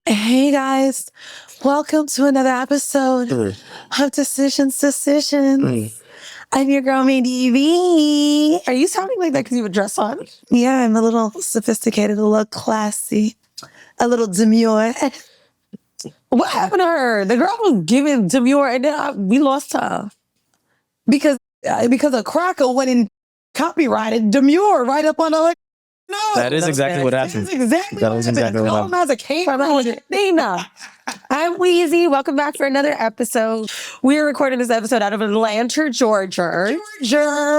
Hey guys, welcome to another episode of Decisions. I'm your girl Mandii. Are you sounding like that because you have a dress on? Yeah, I'm a little sophisticated, a little classy, a little demure. What happened to her? The girl was giving demure and then we lost her. Because a cracker went and copyrighted demure right up on her. No, that is exactly what happened. That is exactly what happened. As a camera. Nina. I'm Weezy. Welcome back for another episode. We're recording this episode out of Atlanta, Georgia.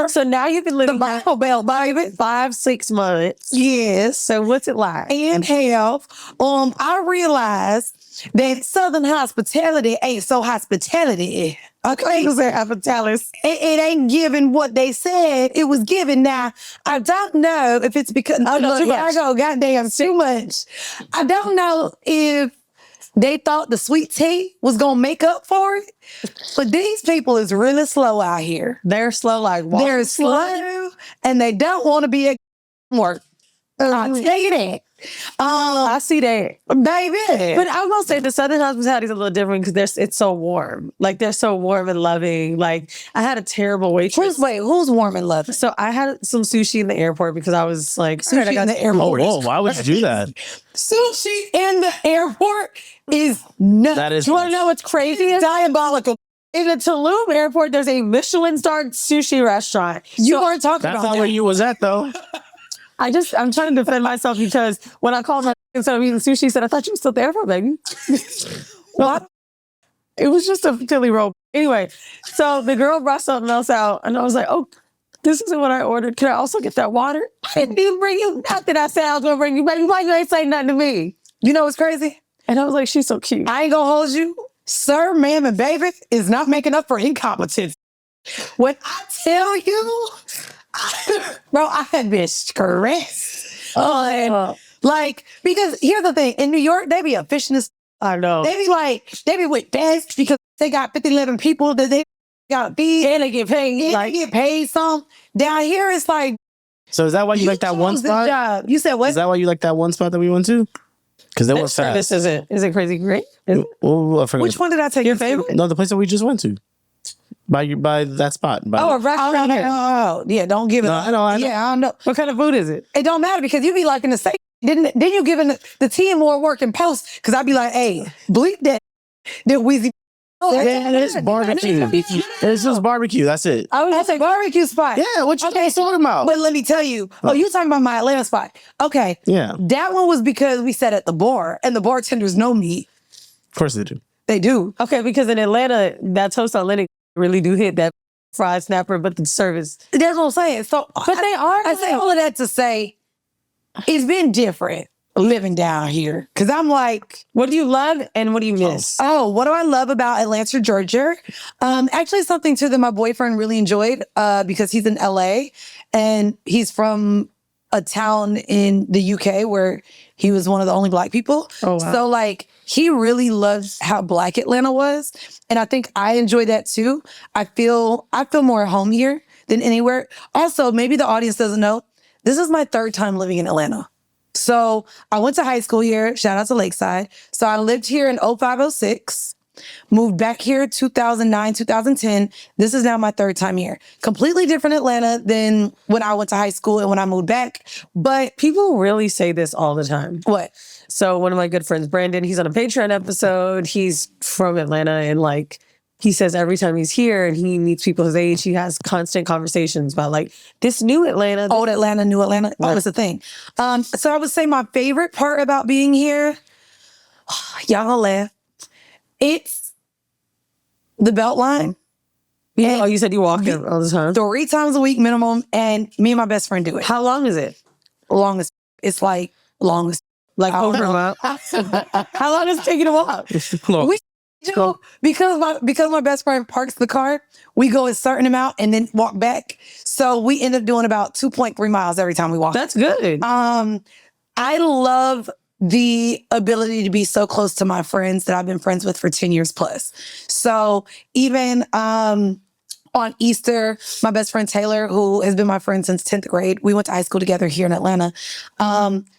So now you've been living the Bible Belt, baby. 5-6 months. Yes. So what's it like? And health. I realized that Southern hospitality ain't so hospitality. Okay, it ain't giving what they said it was given. Now, I don't know if it's because I go goddamn too much. I don't know if they thought the sweet tea was gonna make up for it, but these people is really slow out here. They're slow like walking. They're slow, and they don't want to be at work. I'll tell you that. I see that, baby. But I will say the Southern hospitality is a little different because it's so warm. Like they're so warm and loving. Like I had a terrible waitress. Wait, who's warm and loving? So I had some sushi in the airport because I was like, sushi in the airport. Oh, whoa, why would you do that? Sushi in the airport is nuts. That is. You want to know what's crazy? It's diabolical. In the Tulum airport, there's a Michelin-starred sushi restaurant. You weren't talking about that. That's not where you was at, though. I'm trying to defend myself because when I called my instead of eating sushi, he said, I thought you were still there for baby. What? It was just a Philly roll. Anyway, so the girl brought something else out and I was like, oh, this isn't what I ordered. Can I also get that water? I didn't even bring you nothing. I said I was going to bring you, baby. Why you ain't say nothing to me? You know what's crazy? And I was like, she's so cute. I ain't gonna hold you. Sir, ma'am, and baby is not making up for incompetence. When I tell you, bro, I have been stressed. Like, because here's the thing. In New York, they be efficient as I know. They be with best because they got 11 people that they got to feed. And they get paid. And they get paid some. Down here, it's like. So is that why you like that one spot? Job. You said what? Is that why you like that one spot that we went to? Because they were fast. This isn't. Is it crazy great? I forgot. Which one did I take? Your favorite? No, the place that we just went to. By that spot. A restaurant. Oh, yeah, don't give it. No, I know. Yeah, I don't know. What kind of food is it? It don't matter because you be like in the same. Then you giving the team more work in post because I be like, hey, bleep that Weezy. Yeah, it's barbecue. It's just barbecue. That's it. I was gonna say barbecue spot. Yeah, what you guys talking about? But let me tell you. Oh, you talking about my Atlanta spot? Okay. Yeah. That one was because we sat at the bar and the bartenders know me. Of course they do. They do. Okay, because in Atlanta, that toast on Lennox really do hit that fried snapper, but the service. That's what I'm saying. So, but they are. I say all of that to say it's been different living down here. Because I'm like, what do you love and what do you miss? Oh, what do I love about Atlanta, Georgia? Actually, something too that my boyfriend really enjoyed because he's in LA and he's from a town in the UK where he was one of the only Black people. Oh, wow. So like he really loves how Black Atlanta was. And I think I enjoy that too. I feel more at home here than anywhere. Also, maybe the audience doesn't know, this is my 3rd time living in Atlanta. So I went to high school here, shout out to Lakeside. So I lived here in 0506, moved back here 2009, 2010. This is now my 3rd time here. Completely different Atlanta than when I went to high school and when I moved back. But people really say this all the time. What? So one of my good friends, Brandon, he's on a Patreon episode. He's from Atlanta and like, he says every time he's here and he meets people his age, he has constant conversations about like this new Atlanta. Old Atlanta, new Atlanta. Oh, it's a thing. So I would say my favorite part about being here, y'all gonna laugh, it's the Beltline. Yeah. Oh, you said you walk it all the time? 3 times a week minimum, and me and my best friend do it. How long is it? Longest. It's like longest. Like over a mile? How long is it taking to walk? We do, because my best friend parks the car, we go a certain amount and then walk back. So we end up doing about 2.3 miles every time we walk. That's good. I love the ability to be so close to my friends that I've been friends with for 10 years plus. So even on Easter, my best friend Taylor, who has been my friend since 10th grade, we went to high school together here in Atlanta.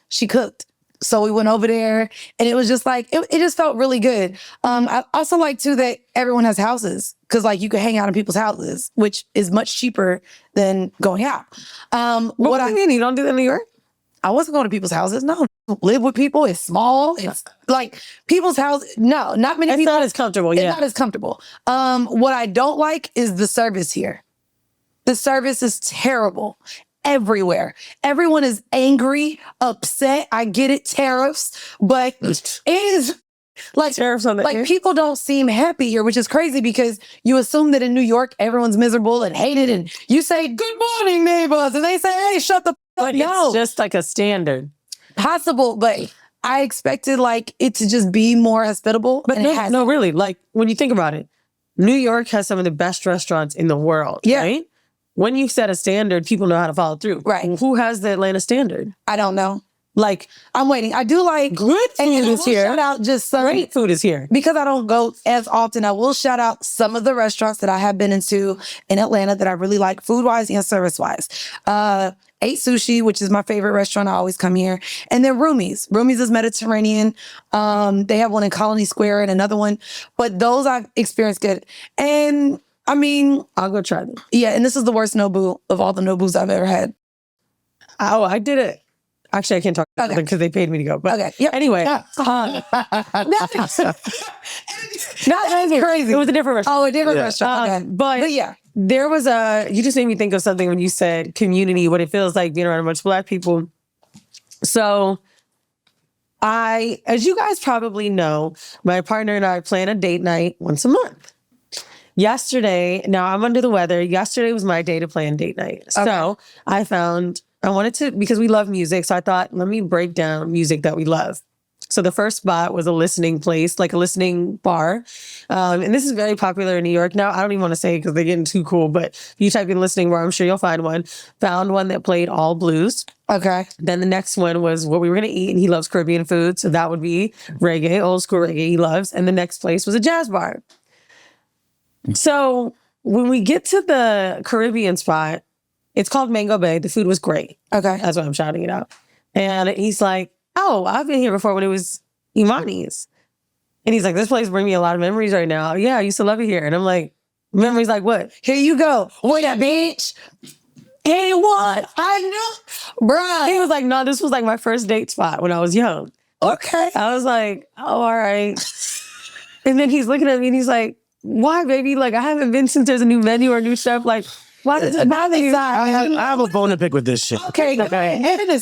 She cooked. So we went over there and it was just like, it just felt really good. I also like too that everyone has houses because like you can hang out in people's houses, which is much cheaper than going out. What do you mean? You don't do that in New York? I wasn't going to people's houses. No, live with people. It's small. It's like people's house. No, not many people. It's not as comfortable. It's Yeah. not as comfortable. What I don't like is the service here. The service is terrible everywhere. Everyone is angry, upset. I get it, tariffs, but it is like Tariffs on the air. people don't seem happy here, which is crazy because you assume that in New York everyone's miserable and hated, and you say "Good morning, neighbors," and they say, "Hey, shut the f-" up." But No, it's just like a standard. possible, but I expected like it to just be more hospitable. But and it hasn't. no, really. Like when you think about it, New York has some of the best restaurants in the world. Yeah. Right? When you set a standard, people know how to follow through. Right. Who has the Atlanta standard? I don't know. Like I'm waiting. I do like good food and I will is here. shout out just some Great food is here. because I don't go as often. I will shout out some of the restaurants that I have been into in Atlanta that I really like, food wise and service wise. Ate Sushi, which is my favorite restaurant. I always come here, and then Rumi's. Rumi's is Mediterranean. They have one in Colony Square and another one, but those I've experienced good. And I mean, I'll go try them. yeah. And this is the worst Nobu of all the Nobus I've ever had. Oh, I did it. Actually, I can't talk about it because they paid me to go. But Okay. Yep. anyway, That's crazy. it was a different restaurant. Oh, a different restaurant. Okay. But yeah. there was you just made me think of something when you said community, what it feels like being around a bunch of Black people. So as you guys probably know, my partner and I plan a date night once a month. Yesterday, now I'm under the weather. Yesterday was my day to plan date night. So I wanted to, because we love music. So I thought, let me break down music that we love. So the first spot was a listening place, like a listening bar. And this is very popular in New York. Now, I don't even want to say it because they're getting too cool, but if you type in listening bar, I'm sure you'll find one. Found one that played all blues. Okay. Then the next one was what we were going to eat, and he loves Caribbean food. So that would be reggae, old school reggae he loves. And the next place was a jazz bar. So when we get to the Caribbean spot, it's called Mango Bay. The food was great. Okay. That's why I'm shouting it out. And he's like, oh, I've been here before when it was Imani's. And he's like, this place brings me a lot of memories right now. Yeah, I used to love it here. And I'm like, memories like what? Here you go. Wait a bitch. Hey, what? I know. Bruh. He was like, no, this was like my first date spot when I was young. Okay. I was like, oh, all right. And then he's looking at me and he's like, why, baby? Like, I haven't been since there's a new menu or new stuff. Like, why does it bother you? I have a bone to pick with this shit. Okay.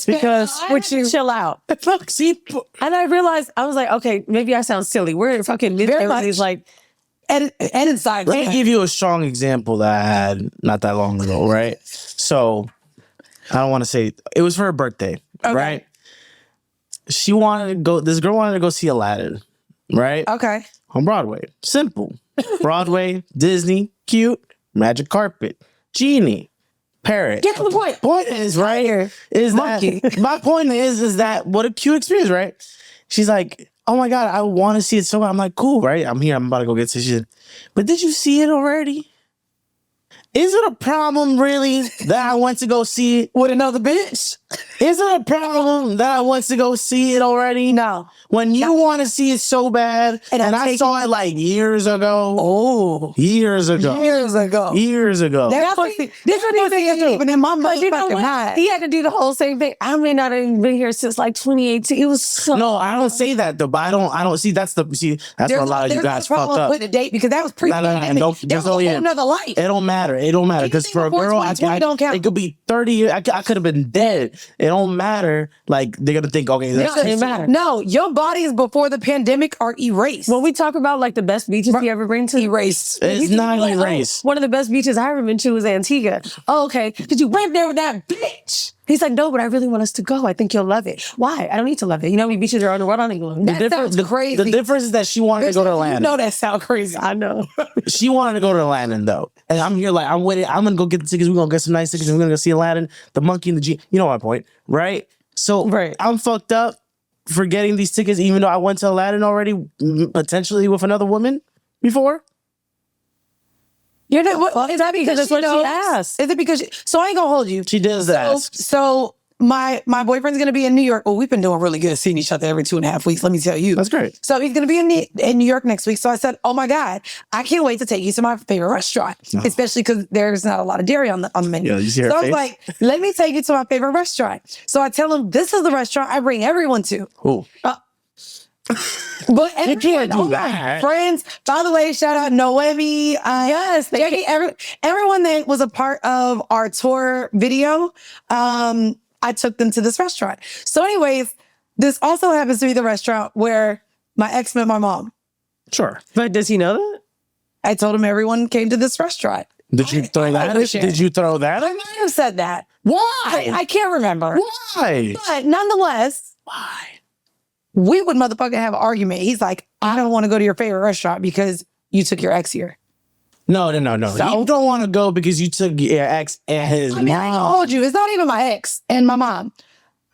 Because Would you chill out? see, And I realized, I was like, okay, maybe I sound silly. We're in fucking Very much. He's like, and inside. let me give you a strong example that I had not that long ago, right? So I don't want to say it was for her birthday, right? She wanted to go. This girl wanted to go see Aladdin, right? Okay. On Broadway. Simple. Broadway, Disney, cute, magic carpet, genie, parrot. get to the point. Point is, right, is Monkey. that my point is that what a cute experience, right? She's like, oh my God, I want to see it so bad. I'm like, cool, right? I'm here. I'm about to go get this shit. But did you see it already? Is it a problem, really, that I went to go see it? With another bitch? Is it a problem that I went to go see it already? No. When you want to see it so bad, And and I'm I taking- saw it like years ago. Oh. Years ago. Years ago. Years ago. That's what this what he is even in my You know motherfucking what? mind. He had to do the whole same thing. I may not have even been here since like 2018. It was so. No, I don't say that though. But I don't see. That's where a lot of you guys fucked up. With a date because that was pre. No, and don't There was a whole nother life. It don't matter. It don't matter because for a before girl, 2020 don't count. it could be 30 years. I could have been dead. It don't matter. Like they're gonna think, okay, that's No, it matter. No, your bodies before the pandemic are erased. When we talk about like the best beaches you ever been to, Erased. It's not erased. one of the best beaches I ever been to was Antigua. Oh, okay. Did you went there with that bitch? He's like, no, but I really want us to go. I think you'll love it. Why? I don't need to love it. You know how many beaches are on the world? I don't need to love it. That sounds crazy. The difference is that she wanted to go to Atlanta. You know that sounds crazy. I know. She wanted to go to Aladdin though, and I'm here like I'm with it. I'm gonna go get the tickets. We're gonna get some nice tickets. And we're gonna go see Aladdin, the monkey, and the G. You know my point, right? So Right. I'm fucked up for getting these tickets, even though I went to Aladdin already, potentially with another woman before. You're not. What, is that because that's what she knows? asked. Is it because? So I ain't gonna hold you. She does ask. So my boyfriend's going to be in New York. Well, we've been doing really good seeing each other every 2.5 weeks. Let me tell you. That's great. So he's going to be in New York next week. So I said, oh my God, I can't wait to take you to my favorite restaurant, especially because there's not a lot of dairy on the menu. Yeah, you see her so I was face? like, let me take you to my favorite restaurant. So I tell him, this is the restaurant I bring everyone to. Cool. But You can't do my that. friends, by the way, shout out Noemi, yes, Jackie, everyone that was a part of our tour video. I took them to this restaurant. So, anyways, this also happens to be the restaurant where my ex met my mom. Sure. But does he know that? I told him everyone came to this restaurant. Did you throw that? Did you throw that? I might have said that. Why? I can't remember. Why? But nonetheless, Why? we would motherfucking have an argument. He's like, I don't want to go to your favorite restaurant because you took your ex here. No. So? You don't want to go because you took your ex and his I mean, I mom. told you, it's not even my ex and my mom.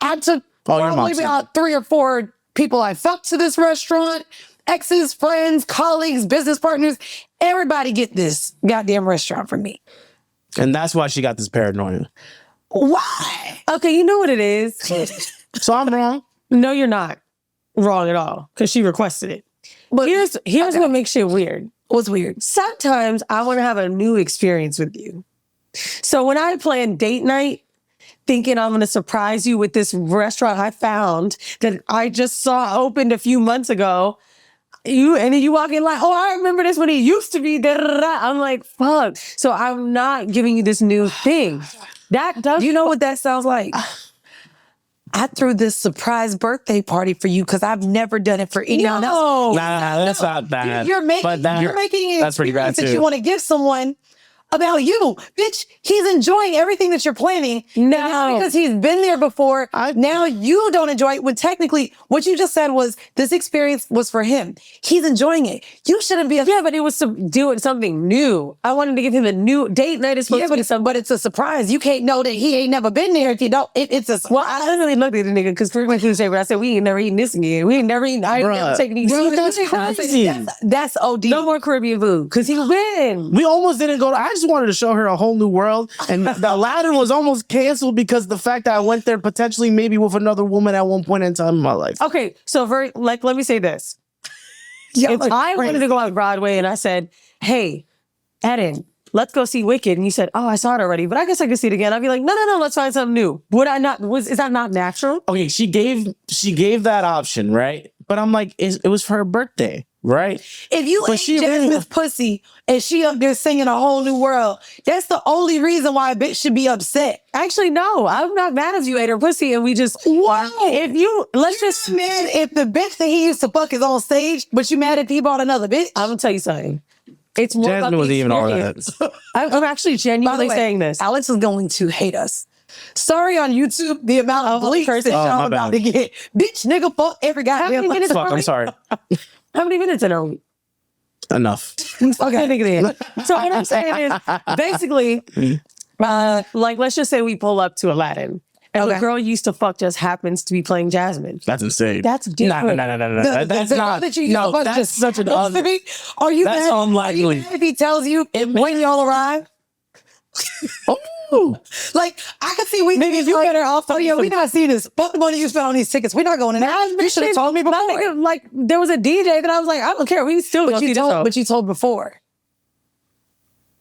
I took Oh, your mom probably too. about 3 or 4 people I fucked to this restaurant. Exes, friends, colleagues, business partners. Everybody get this goddamn restaurant from me. And that's why she got this paranoia. Why? Okay, you know what it is? So I'm wrong. No, you're not wrong at all because she requested it. But Here's what makes shit weird. what's weird? Sometimes I want to have a new experience with you. So when I plan date night, thinking I'm going to surprise you with this restaurant I found that I just saw opened a few months ago, and then you walk in like, oh, I remember this when it used to be. Da, da, da. I'm like, fuck. So I'm not giving you this new thing. That does. You know what that sounds like? I threw this surprise birthday party for you because I've never done it for anyone else. Nah, that's not bad. You're making it that's pretty bad that too. you want to give someone about you. Bitch, he's enjoying everything that you're planning. No. And it's because he's been there before. Now you don't enjoy it when technically what you just said was this experience was for him. He's enjoying it. You shouldn't be Yeah, but it was to do something new. I wanted to give him a new date night. Is supposed to be something. But it's a surprise. You can't know that he ain't never been there if you don't. It's a surprise. Well, I didn't really look at the nigga because pretty much he was saying, but I said, we ain't never eating this again. We ain't never eating. I ain't never taking these. That's crazy. That's OD. No more Caribbean food because he win. We almost didn't go. I just wanted to show her a whole new world. And the Aladdin was almost canceled because of the fact that I went there potentially maybe with another woman at one point in time in my life. Okay, so let me say this. If I wanted to go out Broadway and I said, hey, Eden, let's go see Wicked. And you said, oh, I saw it already, but I guess I could see it again. I'd be like, no, let's find something new. Would I not, is that not natural? Okay, she gave that option, right? But I'm like, it was for her birthday, right? If you ain't Jasmine's pussy and she up there singing a whole new world, that's the only reason why a bitch should be upset. Actually, no, I'm not mad if you ate her pussy and we just, Wow. Let's just, mad if the bitch that he used to fuck is on stage, but you mad if he bought another bitch? I'm going to tell you something. It's more Jasmine about was the even all experience. that. I'm actually genuinely saying this. Alex is going to hate us. Sorry on YouTube, the amount of bleeps that my y'all about to get. Bitch, nigga, fuck every goddamn minutes Fuck, I'm sorry. How many minutes in are we? Enough. Okay, think of it. So what I'm saying is, basically, like let's just say we pull up to Aladdin, and the girl you used to fuck just happens to be playing Jasmine. That's insane. That's different. No. That's not. That you used to fuck that's just such an. supposed to be. Are you That's mad? unlikely. Are you mad if he tells you when y'all arrive? Oh. Like, I could see we Nigga, you better off. Oh yeah, we not seeing this. Fuck the money you spent on these tickets. We're not going in there. You should have told me before. Like there was a DJ that I was like, I don't care. We still go see the show. But you told before.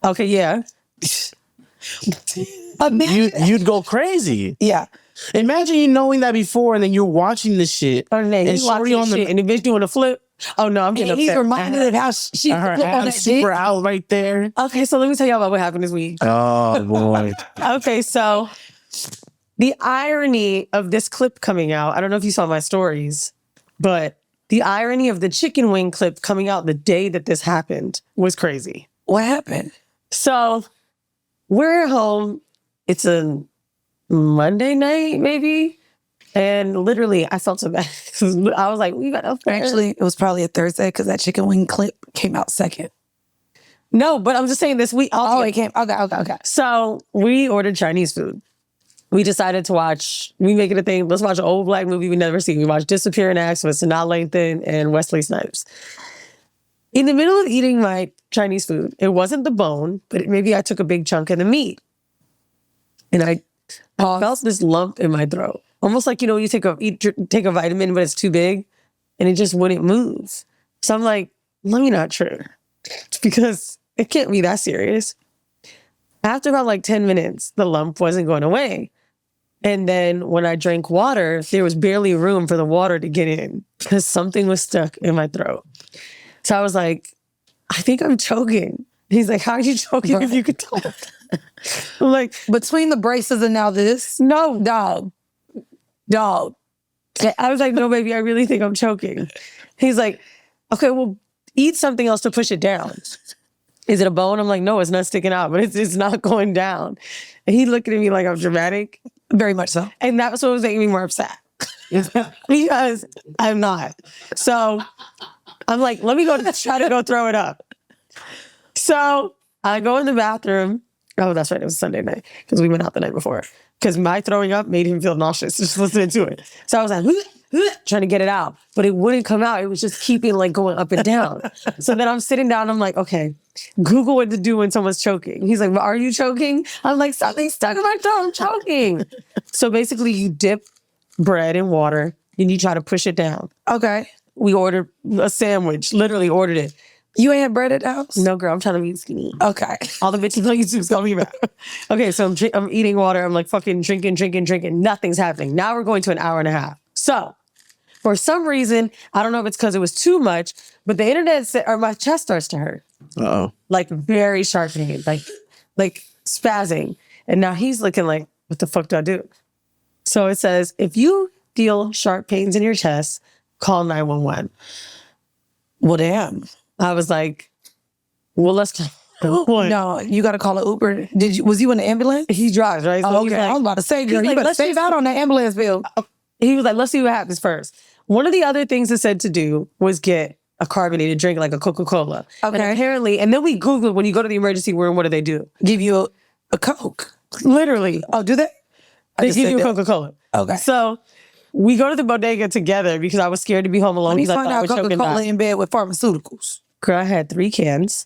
Okay, yeah. You'd go crazy. Yeah. Imagine you knowing that before and then you're watching this shit. And Shorty on the and the bitch doing a flip. Oh no, I'm getting And he's upset. reminded of how she her flipped on ass that super dick. out right there. Okay, so let me tell y'all about what happened this week. Oh boy. Okay, so the irony of this clip coming out, I don't know if you saw my stories, but the irony of the chicken wing clip coming out the day that this happened was crazy. What happened? So we're at home. It's a Monday night, maybe. And literally, I felt so bad. I was like, we got up. Actually, it was probably a Thursday because that chicken wing clip came out second. No, but I'm just saying this week. Oh, it came. Okay. So we ordered Chinese food. We decided to we make it a thing. Let's watch an old black movie we never seen. We watched Disappearing Acts with Sanaa Lathan and Wesley Snipes. In the middle of eating my Chinese food, it wasn't the bone, but maybe I took a big chunk of the meat. And I felt this lump in my throat. Almost like, you take a vitamin, but it's too big and it just wouldn't move. So I'm like, let me not trip because it can't be that serious. After about like 10 minutes, the lump wasn't going away. And then when I drank water, there was barely room for the water to get in because something was stuck in my throat. So I was like, I think I'm choking. He's like, how are you choking if you could tell? I'm like, between the braces and now this? No. Dog. I was like, no, baby, I really think I'm choking. He's like, okay, well, eat something else to push it down. Is it a bone? I'm like, no, it's not sticking out, but it's not going down. And he looked at me like I'm dramatic. Very much so. And that's what was making me more upset. Because I'm not. So I'm like, let me try to go throw it up. So I go in the bathroom. Oh, that's right. It was Sunday night because we went out the night before. Because my throwing up made him feel nauseous just listening to it. So I was like, trying to get it out, but it wouldn't come out. It was just keeping like going up and down. So then I'm sitting down. I'm like, okay, Google what to do when someone's choking. He's like, well, are you choking? I'm like, something's stuck in my throat. I'm choking. So basically you dip bread in water and you try to push it down. Okay. We ordered a sandwich, literally ordered it. You ain't had bread at the house? No, girl, I'm trying to be skinny. Okay. All the bitches on YouTube's calling me back. Okay, so I'm eating water. I'm like fucking drinking. Nothing's happening. Now we're going to an hour and a half. So for some reason, I don't know if it's because it was too much, but the internet said, or my chest starts to hurt. Uh-oh. Like very sharp pain, like spazzing. And now he's looking like, what the fuck do I do? So it says, if you feel sharp pains in your chest, call 911. Well, damn. I was like, well, let's call. No, you got to call an Uber. Was you in the ambulance? He drives, right? So Oh, okay. I was about to say, girl, you better save out on that ambulance bill. He was like, let's see what happens first. One of the other things it said to do was get a carbonated drink like a Coca-Cola. Okay. And apparently, and then we Googled, when you go to the emergency room, what do they do? Give you a Coke. Literally. Oh, do they? They give you a Coca-Cola. Okay. So we go to the bodega together because I was scared to be home alone. Let me because I find thought I out was choking Coca-Cola back. in bed with pharmaceuticals. Girl, I had 3 cans.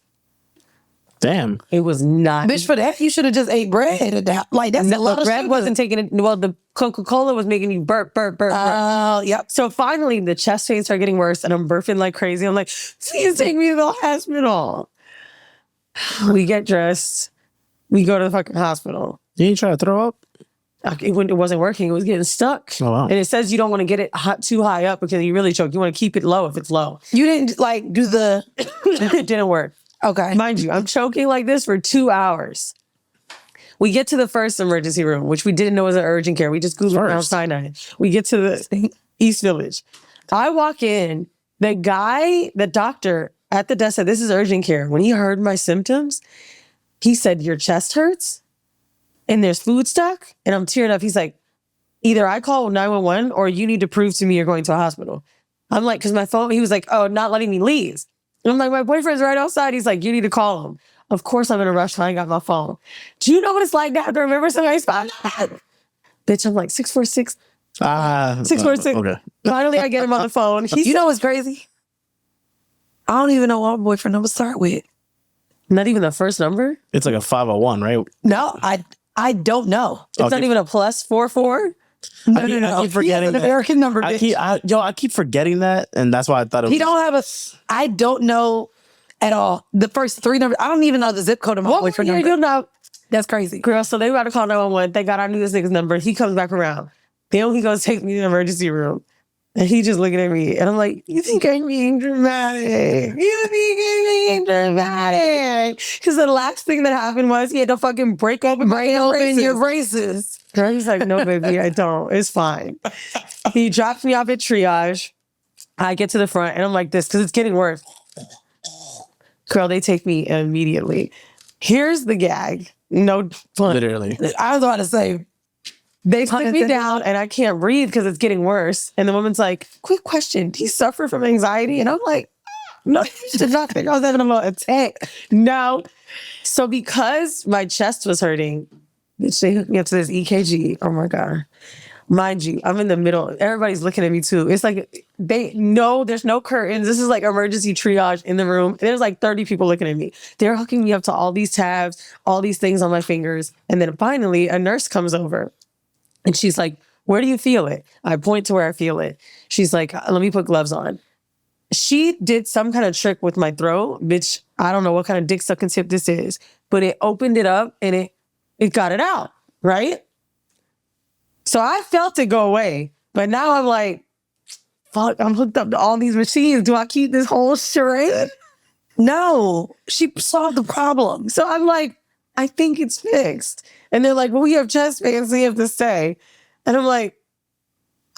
Damn. It was not. Bitch, for that, you should have just ate bread. Like, that's a lot of bread sugar. wasn't taking it. Well, the Coca-Cola was making you burp. Oh, yep. So finally, the chest pains start getting worse, and I'm burping like crazy. I'm like, please take me to the hospital. We get dressed. We go to the fucking hospital. You ain't try to throw up? It wasn't working. It was getting stuck. Oh, wow. And it says you don't want to get it too high up because you really choke. You want to keep it low if it's low. You didn't, like, do the... It didn't work. Okay. Mind you, I'm choking like this for 2 hours. We get to the first emergency room, which we didn't know was an urgent care. We just Googled Mount Sinai. We get to the East Village. I walk in. The doctor at the desk said, this is urgent care. When he heard my symptoms, he said, your chest hurts and there's food stuck. And I'm tearing up. He's like, either I call 911 or you need to prove to me you're going to a hospital. I'm like, because my phone, he was like, oh, not letting me leave. And I'm like, my boyfriend's right outside. He's like, you need to call him. Of course I'm in a rush. I ain't got my phone. Do you know what it's like to have to remember somebody's phone? Bitch, I'm like 646. 646. Okay. Finally, I get him on the phone. You know what's crazy? I don't even know what my boyfriend number start with. Not even the first number? It's like a 501, right? No, I don't know. It's not even a +44? No. I keep forgetting He has an that. American number, bitch. I keep forgetting that, and that's why I thought it was... He don't have I don't know at all. The first 3 numbers, I don't even know the zip code of my boyfriend number. You know, That's crazy. girl, so they about to call 911. Thank God I knew this nigga's number. He comes back around. Then he goes take me to the emergency room. And he just looking at me. And I'm like, you think I'm being dramatic? You think I'm being dramatic? Because the last thing that happened was he had to fucking break open Your braces. Girl, he's like, no, baby, I don't. It's fine. He drops me off at triage. I get to the front and I'm like this because it's getting worse. Girl, they take me immediately. Here's the gag. No fun. Literally. I was about to say, They sit me down and I can't breathe because it's getting worse. And the woman's like, quick question. Do you suffer from anxiety? And I'm like, no, you did not think I was having a little attack. No. So because my chest was hurting, bitch, they hooked me up to this EKG. Oh my God. Mind you, I'm in the middle. Everybody's looking at me too. It's like there's no curtains. This is like emergency triage in the room. There's like 30 people looking at me. They're hooking me up to all these tabs, all these things on my fingers. And then finally a nurse comes over and she's like, where do you feel it? I point to where I feel it. She's like, let me put gloves on. She did some kind of trick with my throat, bitch. I don't know what kind of dick sucking tip this is, but it opened it up and it got it out, right? So I felt it go away, but now I'm like, fuck, I'm hooked up to all these machines. Do I keep this whole charade? No, she solved the problem. So I'm like, I think it's fixed. And they're like, well, we have chest pains, so you have to stay. And I'm like,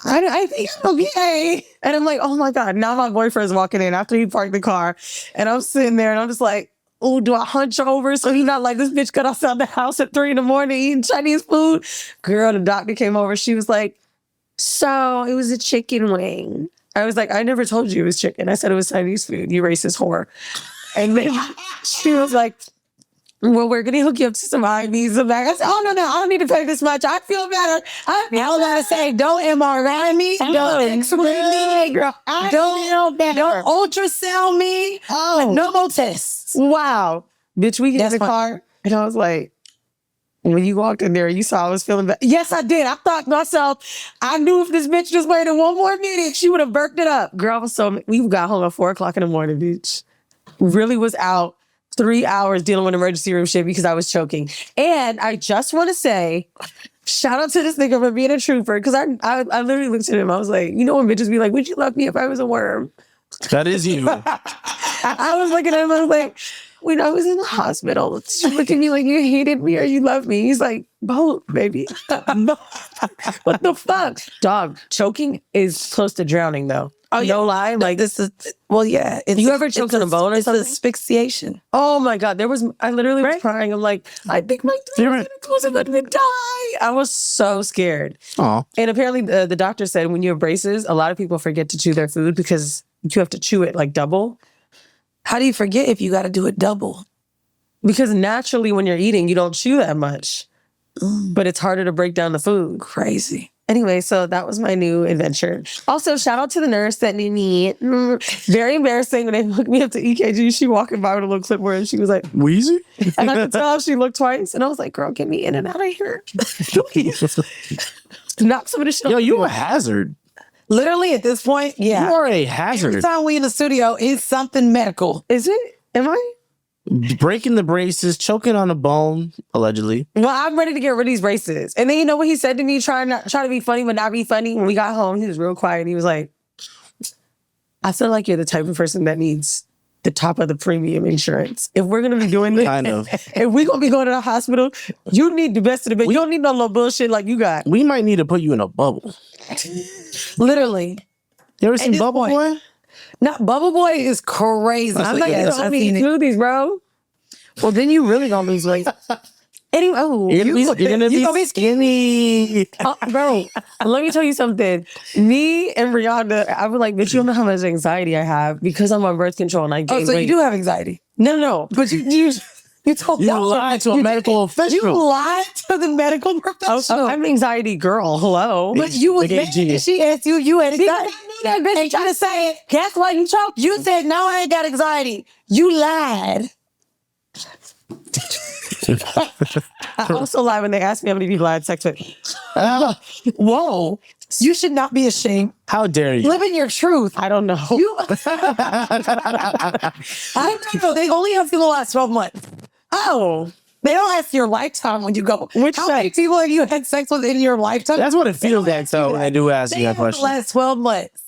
I think I'm okay. And I'm like, oh my God, now my boyfriend's walking in after he parked the car. And I'm sitting there and I'm just like, oh, do I hunch over so he's not like, this bitch got outside the house at 3 a.m. eating Chinese food? Girl, the doctor came over. She was like, so it was a chicken wing. I was like, I never told you it was chicken. I said it was Chinese food, you racist whore. And then she was like, well, we're going to hook you up to some IVs. I said, oh, no, I don't need to pay this much. I feel better. I was going to say, don't MRI me. Don't X-ray me. Girl, don't ultrasound me. Oh. No more tests. Wow. Bitch, we get in the car. And I was like, when you walked in there, you saw I was feeling bad. Yes, I did. I thought to myself, I knew if this bitch just waited one more minute, she would have burped it up. Girl, we got home at 4:00 in the morning, bitch. Really was out 3 hours dealing with emergency room shit because I was choking. And I just want to say, shout out to this nigga for being a trooper, because I literally looked at him. I was like, you know when bitches be like, would you love me if I was a worm? That is you. I was looking at him, I was like, when I was in the hospital, she looked at me like, you hated me or you love me. He's like, both, baby. What the fuck? Dog, choking is close to drowning, though. Oh, yeah. No lie. Like, this is, well, yeah. You ever choked on a bone or something? It's asphyxiation. Oh my God. I literally was crying. I'm like, I think my throat's going to close and let me die. I was so scared. Aw. And apparently the doctor said when you have braces, a lot of people forget to chew their food because you have to chew it like double. How do you forget if you got to do it double? Because naturally when you're eating, you don't chew that much. But it's harder to break down the food. Crazy. Anyway, so that was my new adventure. Also, shout out to the nurse that knew me. Very embarrassing when they hooked me up to EKG. She walking by with a little clipboard and she was like, Weezy? And I could tell she looked twice. And I was like, girl, get me in and out of here. Knock some of this shit Yo, off. you a hazard. Literally at this point, yeah. You are a hazard. Every time we in the studio, it's something medical. Is it? Am I? Breaking the braces, choking on a bone, allegedly. Well, I'm ready to get rid of these braces. And then you know what he said to me, trying to be funny but not be funny? When we got home, he was real quiet. He was like, I feel like you're the type of person that needs the top of the premium insurance. If we're going to be doing this, Kind of. if we're going to be going to the hospital, you need the best of the best. You don't need no little bullshit like you got. We might need to put you in a bubble. Literally. You ever seen Bubble Boy? No, Bubble Boy is crazy. I'm like, yes, you I've don't need seen it. smoothies, bro. Well, then you really gonna lose weight. Anyway, oh, You're gonna be skinny. bro, let me tell you something. Me and Rihanna, I was like, bitch, you don't know how much anxiety I have because I'm on birth control and I gain Oh, so weight. you do have anxiety? No. But you told You lied to a medical official. You lied to the medical professional. I'm an anxiety girl. Hello. But you was mad that she asked you had anxiety. That bitch And trying to say it. Guess what? You choked. You said, no, I ain't got anxiety. You lied. I also lie when they ask me how many people I had sex with. Whoa. You should not be ashamed. How dare you? Live in your truth. I don't know. I don't know. They only ask you the last 12 months. Oh. They don't ask your lifetime when you go. Which how many sex? people have you had sex with in your lifetime? That's what it feels like, so when I do ask you that The question. last 12 months.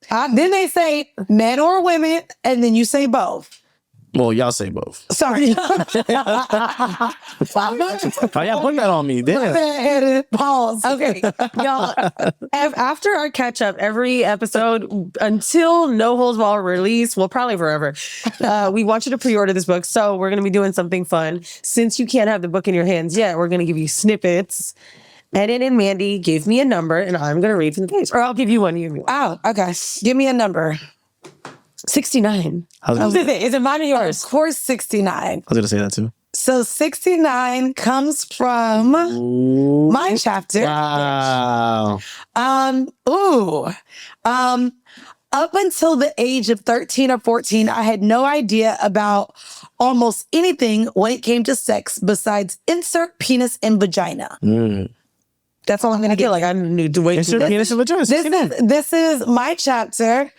Then they say men or women, and then you say both. Well, y'all say both. Sorry. Oh, y'all put that on me. Damn. Pause. Okay, y'all. After our catch up, every episode until No Holds Barred release, well, probably forever. We want you to pre-order this book, so we're going to be doing something fun. Since you can't have the book in your hands yet, we're going to give you snippets. Edit and Mandii give me a number, and I'm going to read from the page, or I'll give you one. You give me one. Oh, okay. Give me a number. 69. Is it mine or yours? Of course, 69. I was gonna say that too. So 69 comes from my chapter. Wow. Up until the age of 13 or 14, I had no idea about almost anything when it came to sex besides insert penis and vagina. That's all I'm going to I get. feel like I need to wait. Insert penis and vagina. This is my chapter.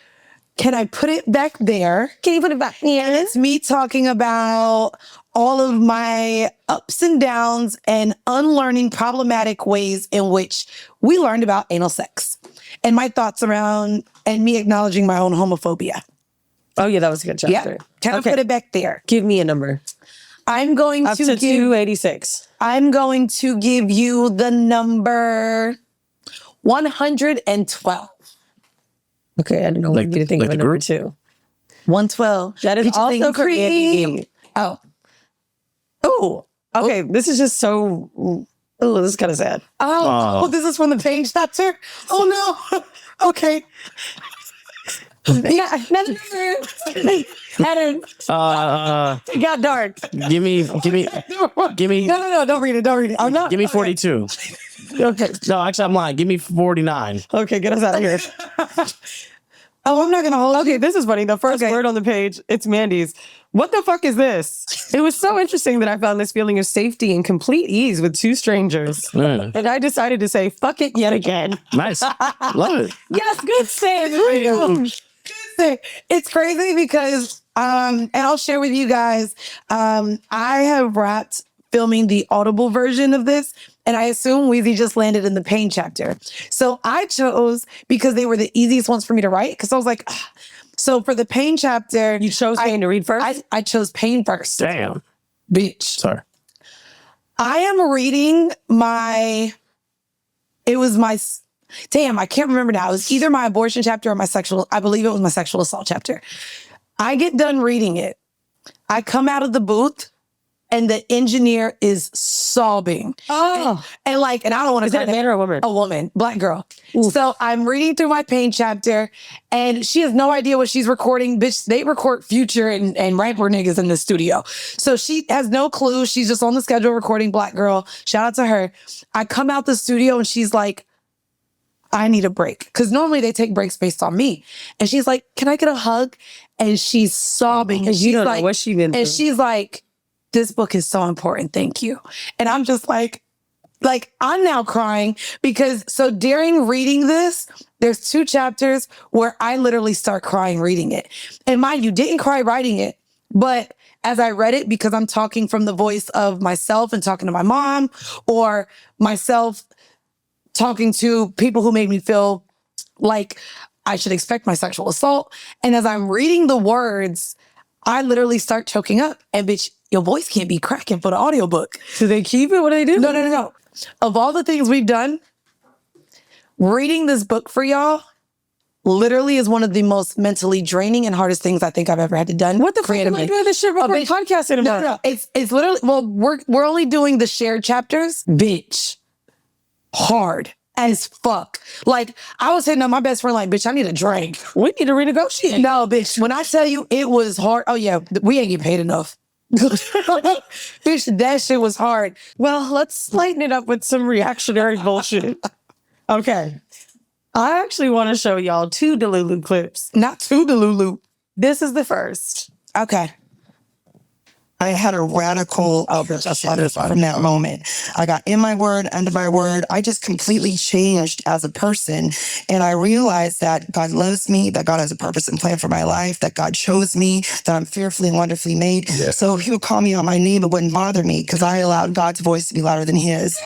Can I put it back there? Can you put it back? Yeah. And it's me talking about all of my ups and downs and unlearning problematic ways in which we learned about anal sex and my thoughts around and me acknowledging my own homophobia. Oh yeah, that was a good chapter. Yeah. Can I put it back there? Give me a number. I'm going Up to give 286. I'm going to give you the number 112. Okay, I didn't know what you think of a number 2. 112. That is also for Mandii. Oh. Oh. Okay, this is just so... Oh, this is kind of sad. Oh, this is from the page chapter? Oh, no. Okay. Yeah, another number. It got dark. Give me. No, don't read it. I'm not. Give me 42. Okay. No, actually, I'm lying. Give me 49. Okay, get us out of here. Oh, I'm not going to hold Okay, this is funny. The first word on the page, it's Mandi's. What the fuck is this? It was so interesting that I found this feeling of safety and complete ease with 2 strangers. And I decided to say, fuck it yet again. Nice. Love it. Yes, good say. It's crazy because, and I'll share with you guys, I have wrapped filming the Audible version of this, and I assume Weezy just landed in the pain chapter. So I chose, because they were the easiest ones for me to write, because I was like, ugh. So for the pain chapter... You chose pain to read first? I chose pain first. Damn. Bitch. Sorry. I am reading my... It was my... Damn, I can't remember now. It was either my abortion chapter or my sexual... I believe it was my sexual assault chapter. I get done reading it. I come out of the booth and the engineer is sobbing. Oh. And I don't want to... Is that a man or a woman? A woman. Black girl. Ooh. So I'm reading through my pain chapter and she has no idea what she's recording. Bitch, they record Future and rapper niggas in the studio. So she has no clue. She's just on the schedule recording Black Girl. Shout out to her. I come out the studio and she's like, I need a break. Because normally they take breaks based on me. And she's like, can I get a hug? And she's sobbing. And she's like, what she been through. And she's like, this book is so important. Thank you. And I'm just like, I'm now crying because so during reading this, there's 2 chapters where I literally start crying reading it. And mind you, didn't cry writing it, but as I read it, because I'm talking from the voice of myself and talking to my mom or myself talking to people who made me feel like I should expect my sexual assault. And as I'm reading the words, I literally start choking up. And bitch, your voice can't be cracking for the audiobook. Do they keep it? What do they do? No. Of all the things we've done, reading this book for y'all literally is one of the most mentally draining and hardest things I think I've ever had to done. What the fuck am I doing this shit before podcasting about? No. It's literally, well, we're only doing the shared chapters. Bitch. Hard as fuck. Like, I was hitting on my best friend like, bitch, I need a drink. We need to renegotiate. No, bitch, when I tell you it was hard, oh yeah, we ain't getting paid enough. Bitch, that shit was hard. Well, let's lighten it up with some reactionary bullshit. Okay. I actually want to show y'all 2 Delulu clips. Not 2 Delulu. This is the first. Okay. I had a radical from that moment. I got in my word, under my word. I just completely changed as a person. And I realized that God loves me, that God has a purpose and plan for my life, that God chose me, that I'm fearfully and wonderfully made. Yeah. So he would call me out my name, it wouldn't bother me because I allowed God's voice to be louder than his.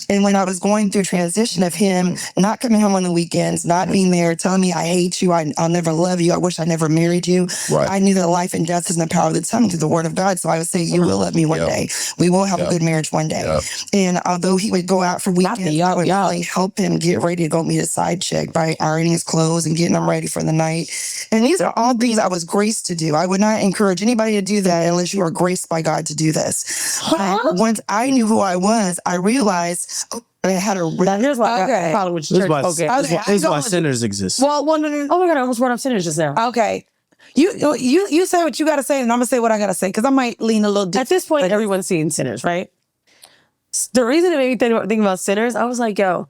And when I was going through transition of him not coming home on the weekends, not being there, telling me I hate you, I'll never love you, I wish I never married you. Right. I knew that life and death is in the power of the tongue through the word of God. So I would say, you will love me one day. We will have a good marriage one day. And although he would go out for weekends, I would really help him get ready to go meet a side chick by ironing his clothes and getting them ready for the night. And these are all things I was graced to do. I would not encourage anybody to do that unless you are graced by God to do this. Once I knew who I was, I realized I had a... Here's why I follow with church. This is why sinners exist. Well, oh my God, I almost brought up sinners just now. Okay. You say what you got to say, and I'm going to say what I got to say, because I might lean a little different. At this point, everyone's seen Sinners, right? The reason it made me think about Sinners, I was like, yo,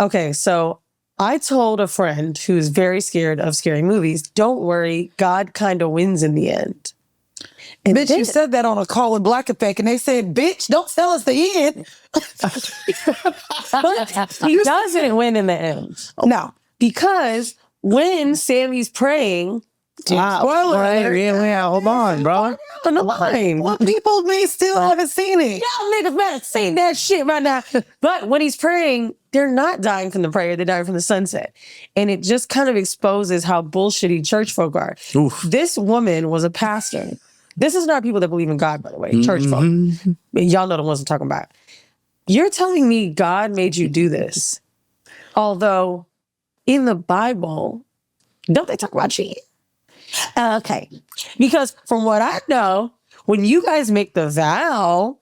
okay, so I told a friend who's very scared of scary movies, don't worry, God kind of wins in the end. And Bitch, you said that on a call with Black Effect, and they said, bitch, don't tell us the end. But he doesn't win in the end. No. Because when Sammy's praying, Spoiler alert. Yeah, hold on, bro. on the line. Well, people may still haven't seen it. Y'all niggas better say that shit right now. But when he's praying, they're not dying from the prayer, they're dying from the sunset. And it just kind of exposes how bullshitty church folk are. Oof. This woman was a pastor. This is not people that believe in God, by the way, church folk. Y'all know the ones I'm talking about. You're telling me God made you do this. Although in the Bible, don't they talk about cheating? Okay. Because from what I know, when you guys make the vow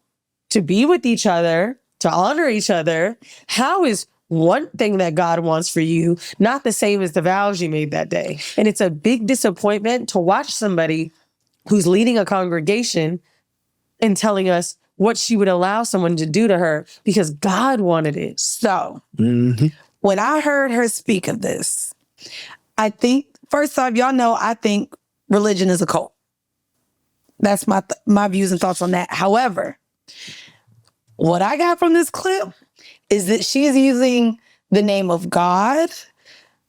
to be with each other, to honor each other, how is one thing that God wants for you not the same as the vows you made that day? And it's a big disappointment to watch somebody who's leading a congregation and telling us what she would allow someone to do to her because God wanted it. So, when I heard her speak of this, I think, first off, y'all know I think religion is a cult. That's my views and thoughts on that. However, what I got from this clip is that she is using the name of God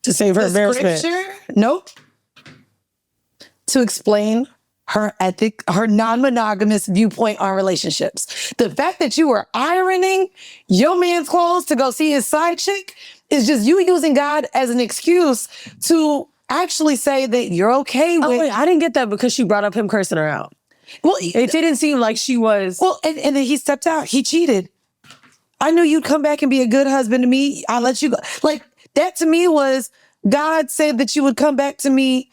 To save her the embarrassment. scripture, nope, to explain her ethic, her non-monogamous viewpoint on relationships. The fact that you were ironing your man's clothes to go see his side chick is just you using God as an excuse to actually say that you're okay with. Oh, wait, I didn't get that because she brought up him cursing her out. Well, It didn't seem like she was. well, and then he stepped out. He cheated. I knew you'd come back and be a good husband to me. I'll let you go. Like, that to me was, God said that you would come back to me.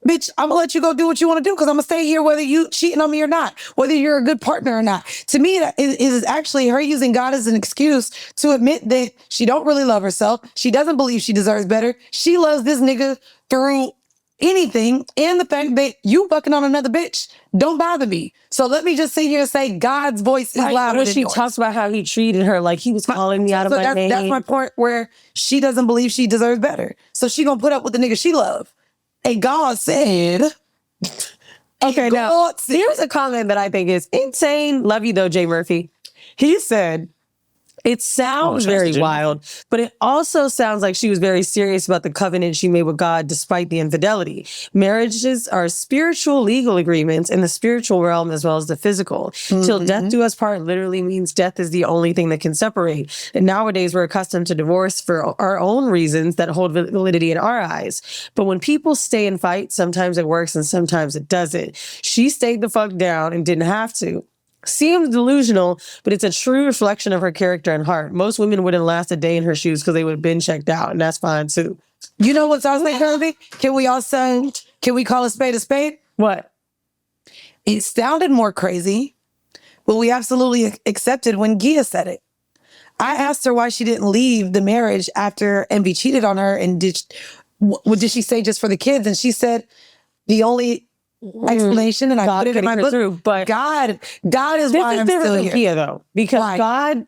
Bitch, I'm gonna let you go do what you want to do because I'm gonna stay here whether you cheating on me or not, whether you're a good partner or not. To me, that is actually her using God as an excuse to admit that she don't really love herself. She doesn't believe she deserves better. She loves this nigga through anything, and the fact that you fucking on another bitch don't bother me. So let me just sit here and say God's voice is louder when than she yours. talks about how he treated her, like he was calling me out of So my name. that's my point where she doesn't believe she deserves better. So she gonna put up with the nigga she love. And God said, Okay, now God said, here's a comment that I think is insane. Love you though, Jay Murphy. He said, it sounds very wild, but it also sounds like she was very serious about the covenant she made with God despite the infidelity. Marriages are spiritual legal agreements in the spiritual realm as well as the physical. Till death do us part literally means death is the only thing that can separate. And nowadays we're accustomed to divorce for our own reasons that hold validity in our eyes. But when people stay and fight, sometimes it works and sometimes it doesn't. She stayed the fuck down and didn't have to. Seems delusional, but it's a true reflection of her character and heart. Most women wouldn't last a day in her shoes because they would have been checked out, and that's fine too. you know what sounds like Kirby? Can we call a spade a spade? What? It sounded more crazy, but we absolutely accepted when Gia said it. I asked her why she didn't leave the marriage after Envy cheated on her, and what did she say just for the kids? And she said the only explanation, and I God put it in my book. through, but God is this why is I'm different still with here. Gia though, because Why? God,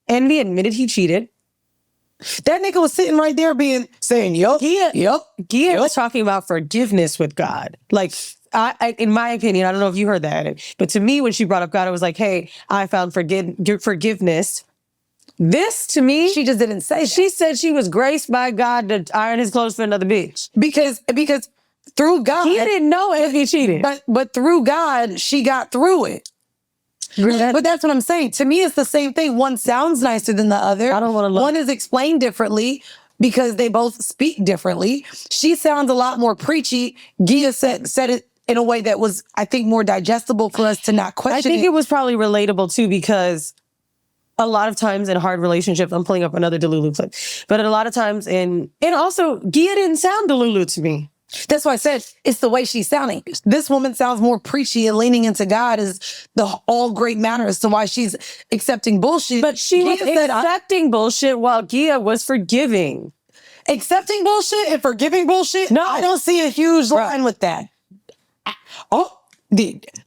Envy admitted he cheated. That nigga was sitting right there saying, yup, Gia was talking about forgiveness with God. Like, I, in my opinion, I don't know if you heard that, but to me, when she brought up God, it was like, hey, I found forgiveness. This, to me, She just didn't say that. she said she was graced by God to iron his clothes for another bitch. Because through God, He didn't know Envy cheated. but through God, she got through it. But that's what I'm saying. To me, it's the same thing. One sounds nicer than the other. I don't wanna look- One is explained differently because they both speak differently. She sounds a lot more preachy. Gia said it in a way that was, I think, more digestible for us to not question I think it. it was probably relatable too, because a lot of times in hard relationships, I'm pulling up another Delulu clip, but a lot of times and also Gia didn't sound Delulu to me. That's why I said it's the way she's sounding. This woman sounds more preachy and leaning into God is the all great matter as to why she's accepting bullshit. But she was Gia said, accepting bullshit while Gia was forgiving. accepting bullshit and forgiving bullshit? No. I don't see a huge line with that.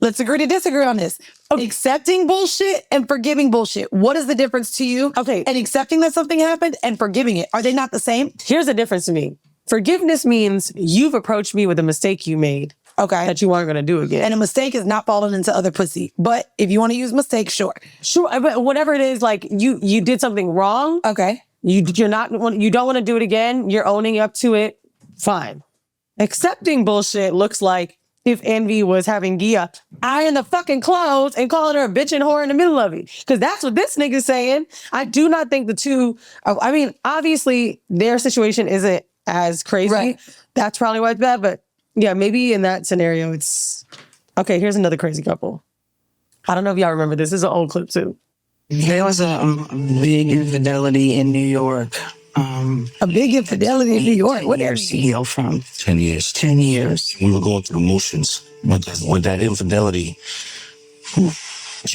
Let's agree to disagree on this. Okay. Accepting bullshit and forgiving bullshit. What is the difference to you? Okay. And accepting that something happened and forgiving it. Are they not the same? Here's the difference to me. Forgiveness means you've approached me with a mistake you made. Okay. That you weren't going to do again. And a mistake is not falling into other pussy. But if you want to use mistake, sure. Sure, but whatever it is, like you did something wrong. Okay. You don't want to do it again. You're owning up to it. Fine. Accepting bullshit looks like if Envy was having Gia iron the fucking clothes and calling her a bitch and whore in the middle of it. Because that's what this nigga's saying. I do not think the two, I mean, obviously their situation isn't as crazy. Right. That's probably why it's bad. But yeah, maybe in that scenario, it's... Okay, here's another crazy couple. I don't know if y'all remember this. This is an old clip too. There was a big infidelity in New York. A big infidelity in New York. What years to heal from? 10 years. 10 years. We were going through emotions with that infidelity. You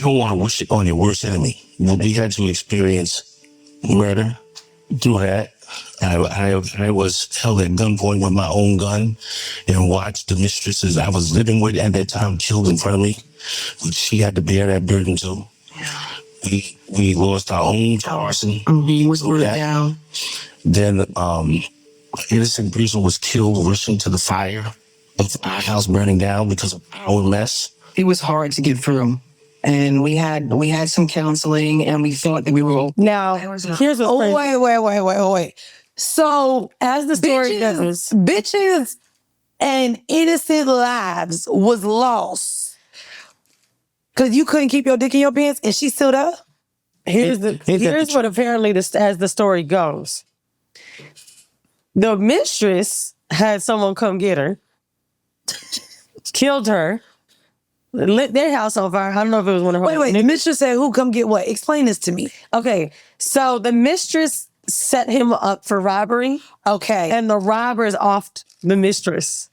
don't want to wish it on your worst enemy. We had to experience murder through that. I was held at gunpoint with my own gun and watched the mistresses I was living with at that time killed in front of me. She had to bear that burden too. We lost our home to arson. He was burned down. Then an innocent person was killed rushing to the fire of our house burning down because of our mess. It was hard to get through. And we had some counseling and we thought that we were... Now, here's what's crazy. Wait. So, As the story goes, bitches and innocent lives was lost because you couldn't keep your dick in your pants and she stood up. here's what apparently as the story goes. The mistress had someone come get her, killed her, lit their house on fire. I don't know if it was one of her. Wait. The mistress said, who come get what? Explain this to me. Okay, so the mistress set him up for robbery. Okay. And the robbers offed the mistress.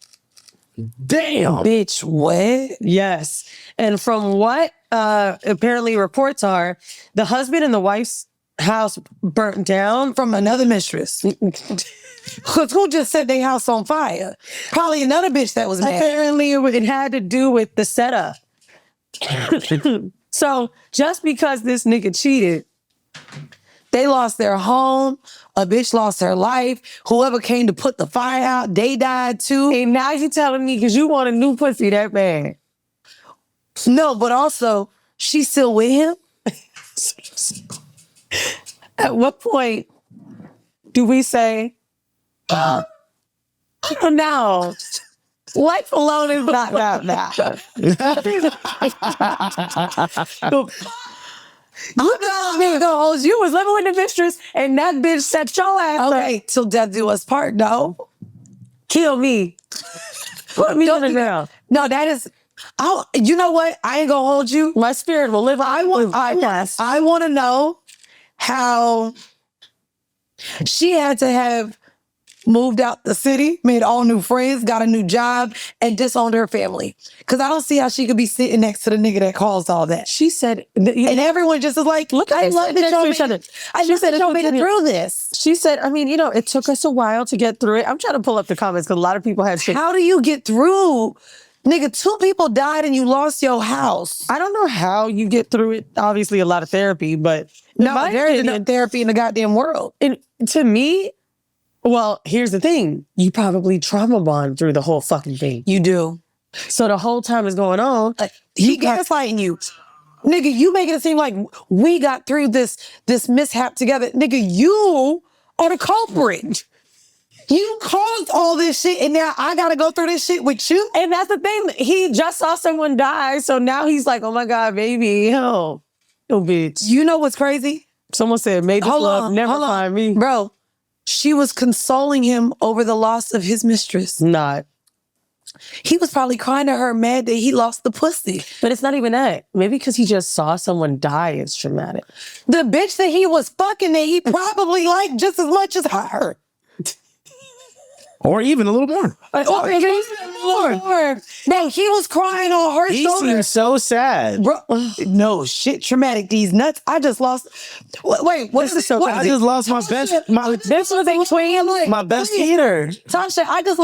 Damn. Bitch, what? Yes. And from what apparently reports are, the husband and the wife's house burnt down. From another mistress. Because who just set their house on fire? Probably another bitch that was mad. Apparently it had to do with the setup. So just because this nigga cheated, they lost their home. A bitch lost her life. Whoever came to put the fire out, they died too. and now you telling me because you want a new pussy that bad. No, but also, she's still with him. At what point do we say, no, life alone is not that. You was living with the mistress and that bitch set your ass Okay, up. till death do us part. No. Kill me. Put me in the ground. No, that is... you know what? I ain't gonna hold you. My spirit will live. I want to know how she had to have moved out the city, made all new friends, got a new job, and disowned her family. Because I don't see how she could be sitting next to the nigga that caused all that. She said, And everyone just is like, look, I love that y'all made it through this. She said, I mean, it took us a while to get through it. I'm trying to pull up the comments because a lot of people had shit. How do you get through? Nigga, 2 people died and you lost your house. I don't know how you get through it. Obviously, a lot of therapy, but There is enough therapy in the goddamn world. And to me, well, here's the thing. You probably trauma bond through the whole fucking thing. You do. So the whole time is going on. He gaslighting you. Nigga, you making it seem like we got through this mishap together. Nigga, you are the culprit. You caused all this shit, and now I gotta go through this shit with you? And that's the thing. He just saw someone die, so now he's like, oh my God, baby, hell. Oh, bitch. You know what's crazy? Someone said, may this love never find me. Bro, she was consoling him over the loss of his mistress. Not. He was probably crying to her mad that he lost the pussy. But it's not even that. Maybe because he just saw someone die, it's traumatic. The bitch that he was fucking that he probably liked just as much as her. Or even a little more. Lord. Bro, he was crying on her He shoulder. seems so sad. Bro, no shit, traumatic. These nuts. I just lost. Wait, what is this? so What I is it? just lost my best, This was a twin. my best eater. Tasha, I just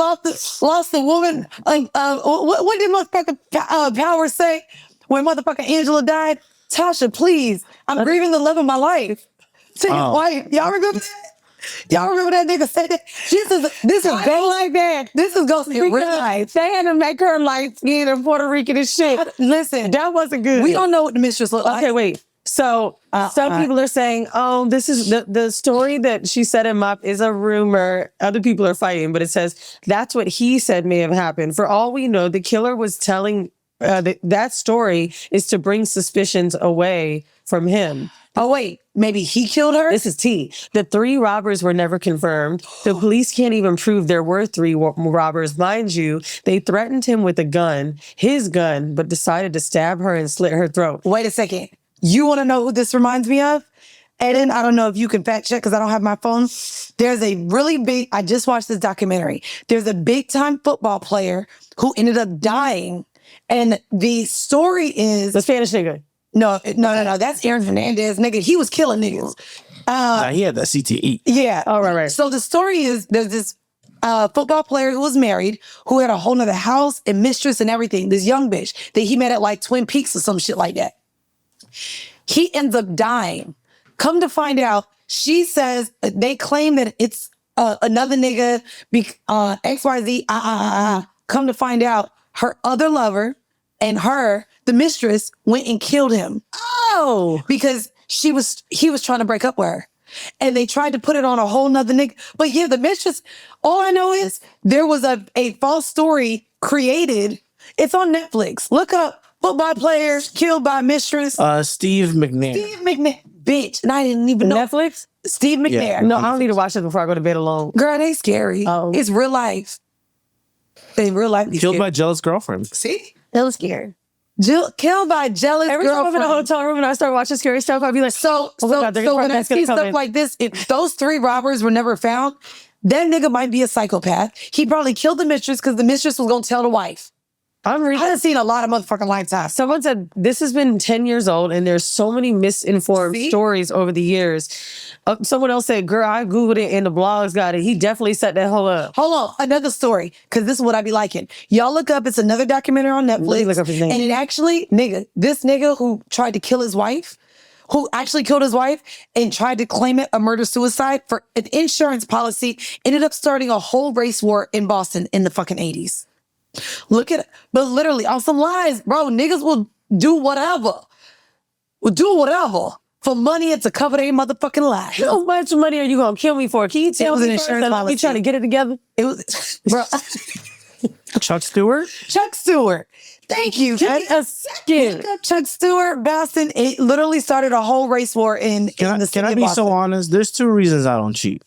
lost the woman. Like, what did motherfucker Power say when motherfucker Angela died? Tasha, please, I'm grieving the love of my life. To his wife. Y'all remember that? Y'all remember that nigga said that? This is go like that. This is ghost in real life. They had to make her light skinned and Puerto Rican and shit. Listen, That wasn't good. we don't know what the mistress looked like. Okay, wait. So some people are saying, oh, this is the story that she said in MOP is a rumor. Other people are fighting, but it says that's what he said may have happened. For all we know, the killer was telling that story is to bring suspicions away from him. Oh, wait, maybe he killed her? This is T. The 3 robbers were never confirmed. The police can't even prove there were 3 robbers. Mind you, they threatened him with a gun, his gun, but decided to stab her and slit her throat. Wait a second. You want to know who this reminds me of? Eden, I don't know if you can fact check because I don't have my phone. There's a really big, I just watched this documentary. There's a big time football player who ended up dying. And the story is... The Spanish nigga. No. That's Aaron Hernandez, nigga. He was killing niggas. He had that CTE. Yeah. Oh, right. So the story is there's this football player who was married, who had a whole nother house and mistress and everything. This young bitch that he met at like Twin Peaks or some shit like that. He ends up dying. Come to find out, she says they claim that it's another nigga, XYZ. Come to find out, her other lover and her, the mistress, went and killed him. Oh, because he was trying to break up with her. And they tried to put it on a whole nother nigga. But yeah, the mistress, all I know is there was a false story created. It's on Netflix. Look up football player killed by mistress. Steve McNair. Steve McNair. Bitch. And I didn't even know. Netflix? Steve McNair. Yeah. No, I don't need to watch this before I go to bed alone. Girl, they scary. Oh. It's real life. In real life. they Killed scary. by jealous girlfriend. See? That was scary. Killed by jealous Every time I'm in a girlfriend. hotel room and I start watching scary stuff, I'd be like, So oh my God, they're when I that's gonna see come stuff in. like this, if those 3 robbers were never found, that nigga might be a psychopath. He probably killed the mistress because the mistress was gonna tell the wife. I'm I reading. done seen a lot of motherfucking lifetimes. Someone said this has been 10 years old and there's so many misinformed See? stories over the years. Someone else said, girl, I Googled it and the blogs got it. He definitely set that whole up. Hold on, another story, because this is what I be liking. Y'all look up, it's another documentary on Netflix. Let me look up his name. And it actually, this nigga who tried to kill his wife, who actually killed his wife and tried to claim it a murder-suicide for an insurance policy, ended up starting a whole race war in Boston in the fucking 80s. Look at it. But literally, on some lies, bro, niggas will do whatever. For money and to cover their motherfucking lies. How much money are you going to kill me for? Can you tell was me an first insurance that we policy. trying to get it together? It was, bro, Chuck Stewart. Chuck Stewart. Thank you. Give me a second. Chuck Stewart, Boston, it literally started a whole race war in the city Can I of be Boston. so honest? There's 2 reasons I don't cheat.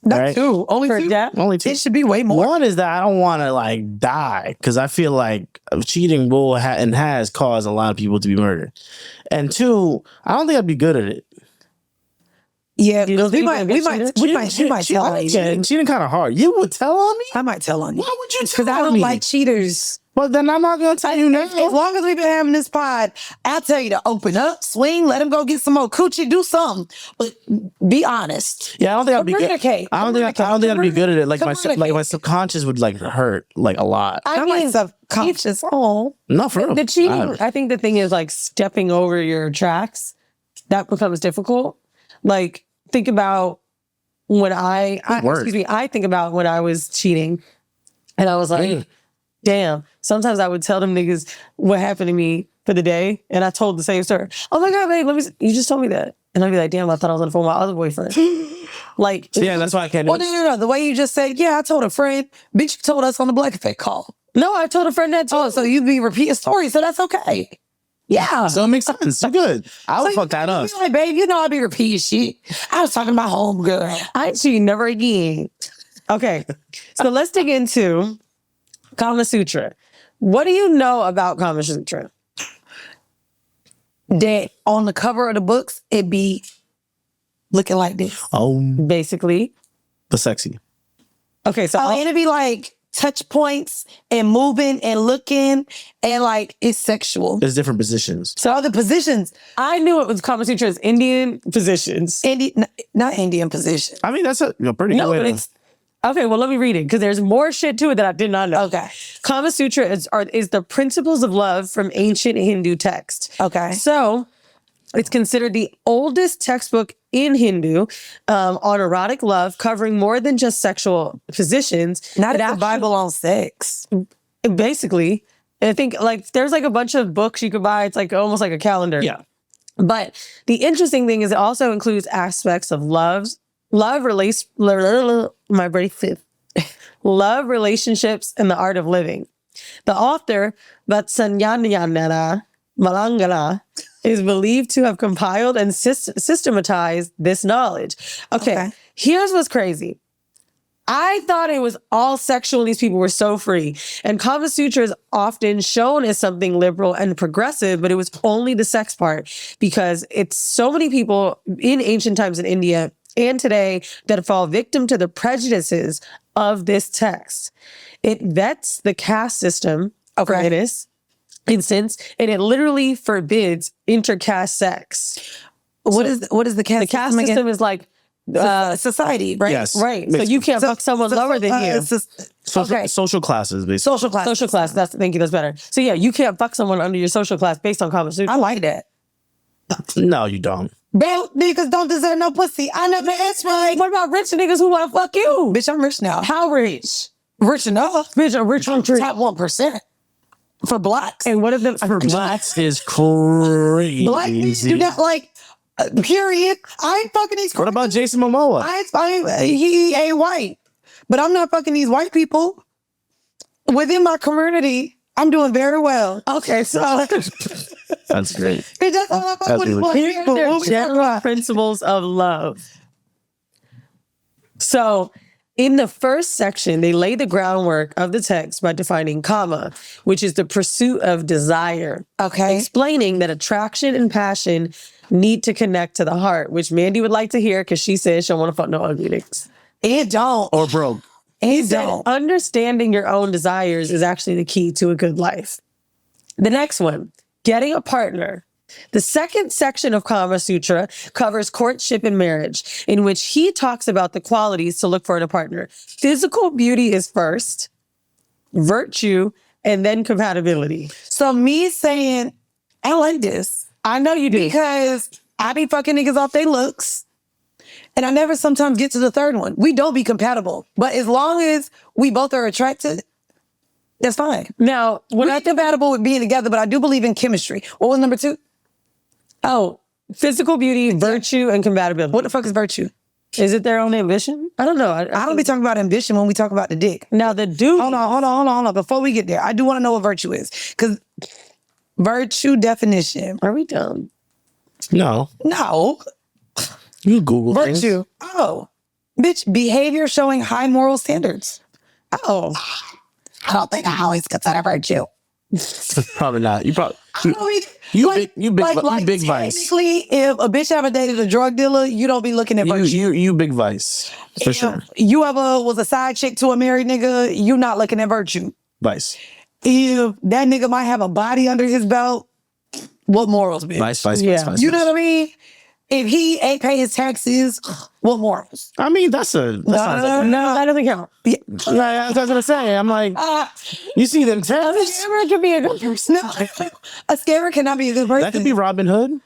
Not right? 2, only For 2. death? Only 2. It should be way more. One is that I don't want to like die because I feel like cheating will and has caused a lot of people to be murdered. And 2, I don't think I'd be good at it. Yeah, You don't we think might you're gonna get tell on you. Cheating kind of hard. You would tell on me? I might tell on you. Why would you tell Because I on don't me? like cheaters. Well, then I'm not going to tell you now. As long as we've been having this pod, I'll tell you to open up, swing, let him go get some more coochie, do something. But be honest. Yeah, I don't think I'd be good. Communicate. I don't think I'd be good at it. Like my Communicate. subconscious would like hurt like a lot. I mean, subconscious. Oh, Not for real. The cheating, I think the thing is like stepping over your tracks. That becomes difficult. Like, think about when I think about when I was cheating and I was like, damn, sometimes I would tell them niggas what happened to me for the day. And I told the same story. Oh my God, babe, you just told me that. And I'd be like, damn, I thought I was on the phone with my other boyfriend. Like, Yeah, that's why I can't do well, it. no. The way you just said, yeah, I told a friend. Bitch, you told us on the Black Effect call. no, I told a friend that too. Oh, so you be repeating stories, so that's okay. Yeah. So it makes sense. You're good. I would fuck that up. Be like, babe, you know I be repeating shit. I was talking to my homegirl. I cheat never again. Okay, so let's dig into Kamasutra. What do you know about Kamasutra? That on the cover of the books, it be looking like this. Oh, Basically. the sexy. Okay, so Oh, and it be like touch points and moving and looking and like it's sexual. There's different positions. So other positions, I knew it was Kamasutra as Indian positions. not Indian position. I mean, that's a pretty good way but to... it's okay. Well, let me read it because there's more shit to it that I did not know. Okay. Kamasutra is the principles of love from ancient Hindu text. Okay. So it's considered the oldest textbook in Hindu on erotic love, covering more than just sexual positions. Not a Bible on sex. Basically, I think like there's like a bunch of books you could buy. It's like almost like a calendar. Yeah. But the interesting thing is it also includes aspects of love, relationships, and the art of living. The author, Vatsanyanayana Malangana, is believed to have compiled and systematized this knowledge. Okay, here's what's crazy. I thought it was all sexual and these people were so free. And Kamasutra is often shown as something liberal and progressive, but it was only the sex part because it's so many people in ancient times in India and today that fall victim to the prejudices of this text. It vets the caste system for this instance, and it literally forbids intercaste sex. What is the caste? The caste system is like society, right? Yes. Right. So you can't fuck someone lower than you. Social classes, basically. Social class. Social class. Thank you. That's better. So yeah, you can't fuck someone under your social class based on Kamasutra. I like that. No, you don't. Bro, niggas don't deserve no pussy. I never asked right. What about rich niggas who want to fuck you? Bitch, I'm rich now. How rich? Rich enough. Bitch, I'm rich on tree. Top 1% for blacks. And what if the for Blacks is crazy. Black niggas do not like. Period. I ain't fucking these. What about Jason Momoa? He ain't white, but I'm not fucking these white people. Within my community, I'm doing very well. Okay, so That's great. That's all I fuck with. really here's their general principles of love. So in the first section, they lay the groundwork of the text by defining kama, which is the pursuit of desire. Okay. Explaining that attraction and passion need to connect to the heart, which Mandii would like to hear because she says she don't want to fuck no ugly niggas. It don't. Or broke. It don't. Understanding your own desires is actually the key to a good life. The next one, getting a partner. The second section of Kamasutra covers courtship and marriage, in which he talks about the qualities to look for in a partner. Physical beauty is first, virtue, and then compatibility. So me saying, I like this. I know you do. Because I be fucking niggas off they looks. And I never sometimes get to the third one. We don't be compatible. But as long as we both are attracted, that's fine. Now, We're not compatible with being together, but I do believe in chemistry. What was number 2? oh, physical beauty, virtue, and compatibility. What the fuck is virtue? Is it their own ambition? I don't know. I don't be talking about ambition when we talk about the dick. Now, the dude... Hold on. Before we get there, I do want to know what virtue is. Because virtue definition. Are we dumb? No. No. You Google things. Virtue. Oh. Bitch, behavior showing high moral standards. Oh. I don't think I always consider virtue. Probably not. You probably... You big vice. Technically, if a bitch ever dated a drug dealer, you don't be looking at virtue. You big vice. For sure. You ever was a side chick to a married nigga, you not looking at virtue. Vice. If that nigga might have a body under his belt, what morals, bitch? Vice. You know what I mean? If he ain't pay his taxes, what morals? I mean, that's No, that doesn't count. Yeah. I was gonna say. I'm like, you see them A tests? scammer could be a good person. No, a scammer cannot be a good person. That could be Robin Hood.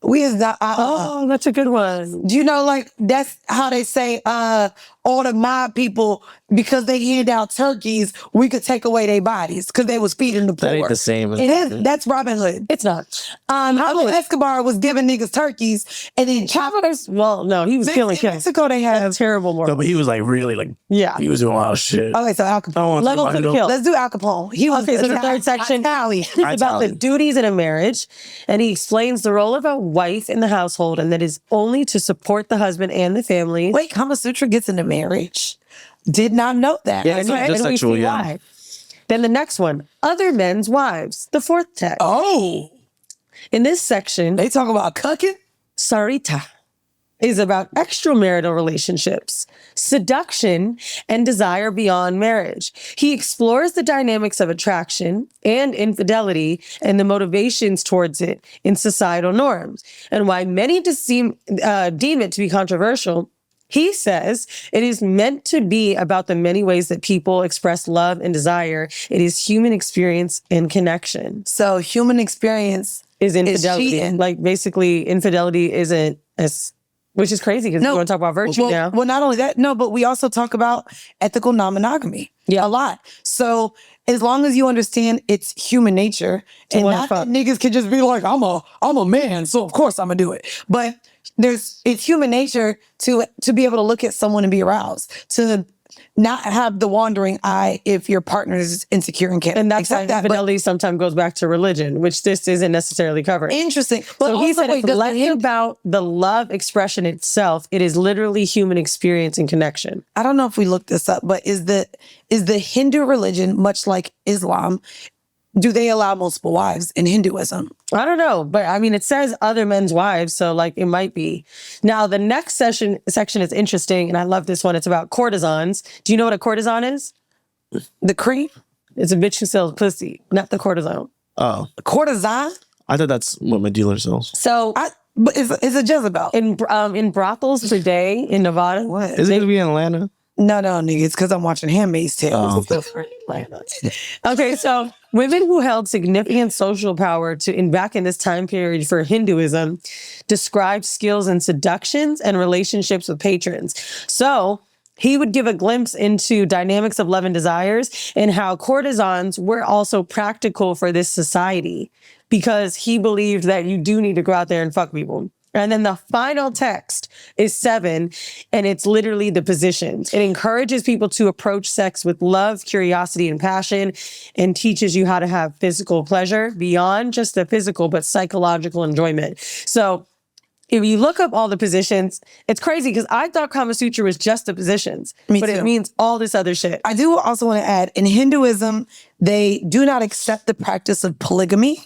We is not. Oh, that's a good one. Do you know, like, that's how they say all the mob people, because they hand out turkeys, we could take away their bodies because they was feeding the poor. That ain't the same. That's Robin Hood. It's not. Pablo Escobar was giving niggas turkeys, and then Chavez, well, no, he was killing in kids. Mexico they have. Terrible No, moral. but he was like really like. Yeah. He was doing wild shit. Okay, so Al Capone. Level to the kill. Let's do Al Capone. He was Okay, so the third section Italian. is about the duties in a marriage, and he explains the role of a wife in the household, and that is only to support the husband and the family. Wait, Kamasutra gets into marriage. Did not know that. Yeah, it's not just And we sexual, see yeah. why. Then the next one, other men's wives, the fourth text. Oh, In this section, they talk about cucking? sarita is about extramarital relationships, seduction, and desire beyond marriage. He explores the dynamics of attraction and infidelity and the motivations towards it in societal norms, and why many deem it to be controversial. He says it is meant to be about the many ways that people express love and desire. It is human experience and connection. So human experience Is infidelity. cheating. Like, basically, infidelity isn't as, which is crazy because we want to talk about virtue now. Well, not only that, no, but we also talk about ethical non-monogamy a lot. So as long as you understand it's human nature, and not that niggas can just be like, I'm a man, so of course I'm gonna do it. But it's human nature to be able to look at someone and be aroused, to not have the wandering eye if your partner is insecure and can't. And that's why accept that. infidelity sometimes goes back to religion, which this isn't necessarily covering. Interesting. But So he also, said it's less about the love expression itself. It is literally human experience and connection. I don't know if we looked this up, but is the Hindu religion, much like Islam, do they allow multiple wives in Hinduism? I don't know, but I mean, it says other men's wives, so like it might be. Now, the next section is interesting, and I love this one. It's about courtesans. Do you know what a courtesan is? The cream? It's a bitch who sells pussy, not the courtesan. Oh, Courtesan? I thought that's what my dealer sells. So But it's a Jezebel. in brothels today in Nevada, What? Is it gonna be in Atlanta? No, nigga, it's because I'm watching Handmaid's Tale. Okay, so women who held significant social power back in this time period for Hinduism described skills in seductions and relationships with patrons. So he would give a glimpse into dynamics of love and desires and how courtesans were also practical for this society, because he believed that you do need to go out there and fuck people. And then the final text is 7, and it's literally the positions. It encourages people to approach sex with love, curiosity, and passion, and teaches you how to have physical pleasure beyond just the physical, but psychological enjoyment. So if you look up all the positions, it's crazy because I thought Kamasutra was just the positions, but too. it means all this other shit. I do also want to add, in Hinduism, they do not accept the practice of polygamy.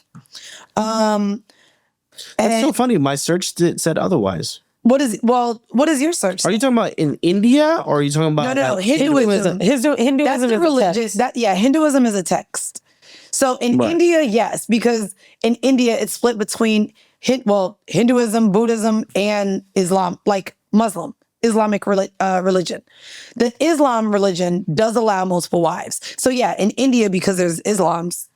That's so funny. My search said otherwise. What is your search? Are you talking about in India, or are you talking about No, Hinduism. Hinduism That's the is religious. Hinduism is a text. So in India, yes, because in India it's split between Hinduism, Buddhism, and Islam, like Islamic religion. The Islam religion does allow multiple wives. So yeah, in India, because there's Islams,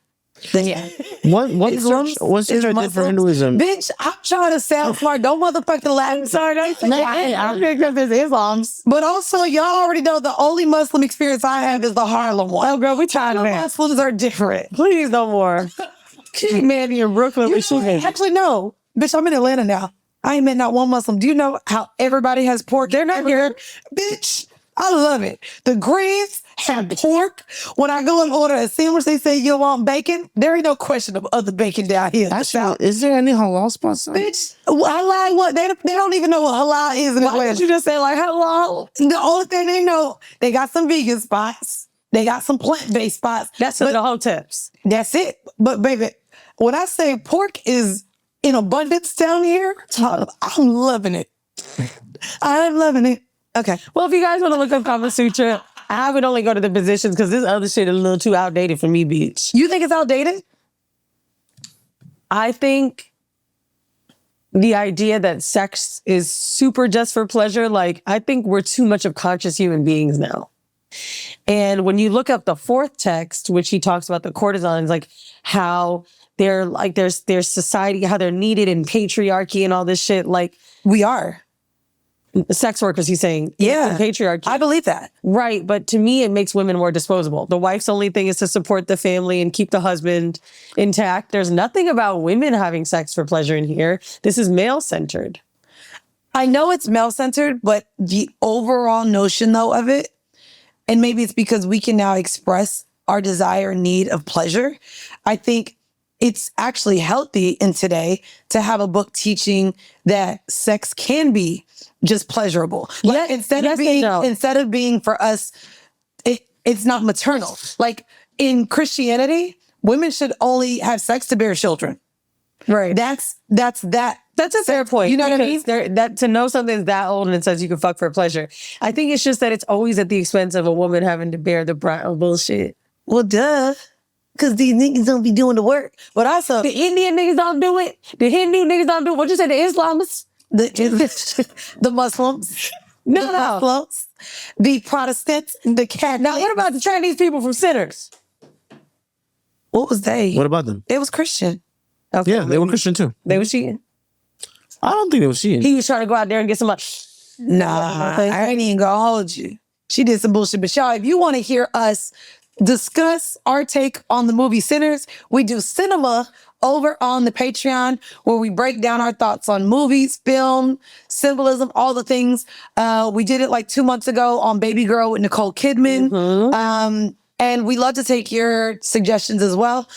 then yeah. What's search I did for Hinduism? Bitch, I'm trying to sound smart. Don't motherfucking laugh. Sorry, I think there's Islams. But also, y'all already know the only Muslim experience I have is the Harlem one. Oh, girl, we tired of that. Muslims are different. Please, no more. Mandy in Brooklyn. Actually, no. Bitch, I'm in Atlanta now. I ain't met not one Muslim. Do you know how everybody has pork? They're not here. Bitch, I love it. The Greens have pork. When I go and order a sandwich, they say, you want bacon? There ain't no question of other bacon down here. Is there any halal spots? Bitch, halal what? They don't even know what halal is in Atlanta. Why did you just say like halal? The only thing they know, they got some vegan spots. They got some plant-based spots. That's the whole tips. That's it. But baby, when I say pork is in abundance down here, I'm loving it. I'm loving it. Okay. Well, if you guys want to look up Kamasutra, I would only go to the positions because this other shit is a little too outdated for me, bitch. You think it's outdated? I think the idea that sex is super just for pleasure, like, I think we're too much of conscious human beings now. And when you look up the 4th text, which he talks about the courtesans, like how they're like, there's society, how they're needed in patriarchy and all this shit. Like, we are. Sex workers, he's saying. Yeah. In patriarchy. I believe that. Right. But to me, it makes women more disposable. The wife's only thing is to support the family and keep the husband intact. There's nothing about women having sex for pleasure in here. This is male-centered. I know it's male-centered, but the overall notion, though, of it, and maybe it's because we can now express our desire and need of pleasure, I think it's actually healthy in today to have a book teaching that sex can be just pleasurable. Like, instead of being for us, it's not maternal. Like in Christianity, women should only have sex to bear children. Right. That's that That's a fair point. You know what I mean? That to know something's that old and it says you can fuck for pleasure. I think it's just that it's always at the expense of a woman having to bear the brunt of bullshit. Well, duh. Because these niggas don't be doing the work. But also, The Indian niggas don't do it. The Hindu niggas don't do it. What you say, the Islamists? the Muslims, the Muslims, the Protestants, the Catholics. Now, what about the Chinese people from Sinners? What was they? What about them? They was Christian. Okay, Yeah, they were Christian too. They were cheating. I don't think they were cheating. He was trying to go out there and get somebody. Nah, I ain't even gonna hold you. She did some bullshit. But y'all, if you want to hear us discuss our take on the movie Sinners, we do cinema over on the Patreon where we break down our thoughts on movies, film, symbolism, all the things. We did it like 2 months ago on Baby Girl with Nicole Kidman. And we love to take your suggestions as well.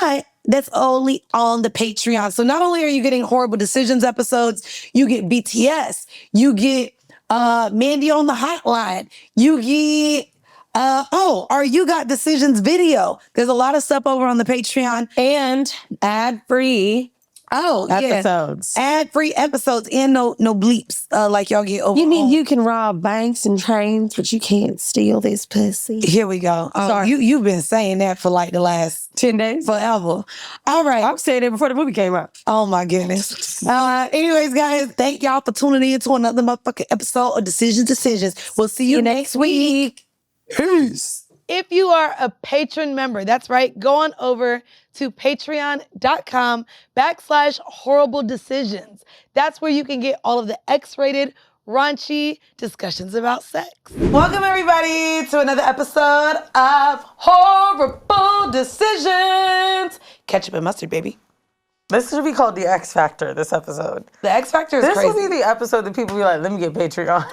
But that's only on the Patreon. So not only are you getting Horrible Decisions episodes, you get BTS, you get Mandii on the Hotline, you get our You Got Decisions video. There's a lot of stuff over on the Patreon. And ad-free episodes. Ad-free episodes and no bleeps like y'all get over. You mean you can rob banks and trains, but you can't steal this pussy? Here we go. Sorry. You've been saying that for like the last 10 days? Forever. All right. I was saying it before the movie came out. Oh my goodness. Anyways, guys, thank y'all for tuning in to another motherfucking episode of Decisions. We'll see you next week. Peace. If you are a patron member, that's right, go on over to patreon.com/horrible decisions. That's where you can get all of the X-rated, raunchy discussions about sex. Welcome everybody to another episode of Horrible Decisions. Ketchup and mustard, baby. This should be called the X Factor, this episode. The X Factor is crazy. This will be the episode that people be like, let me get Patreon.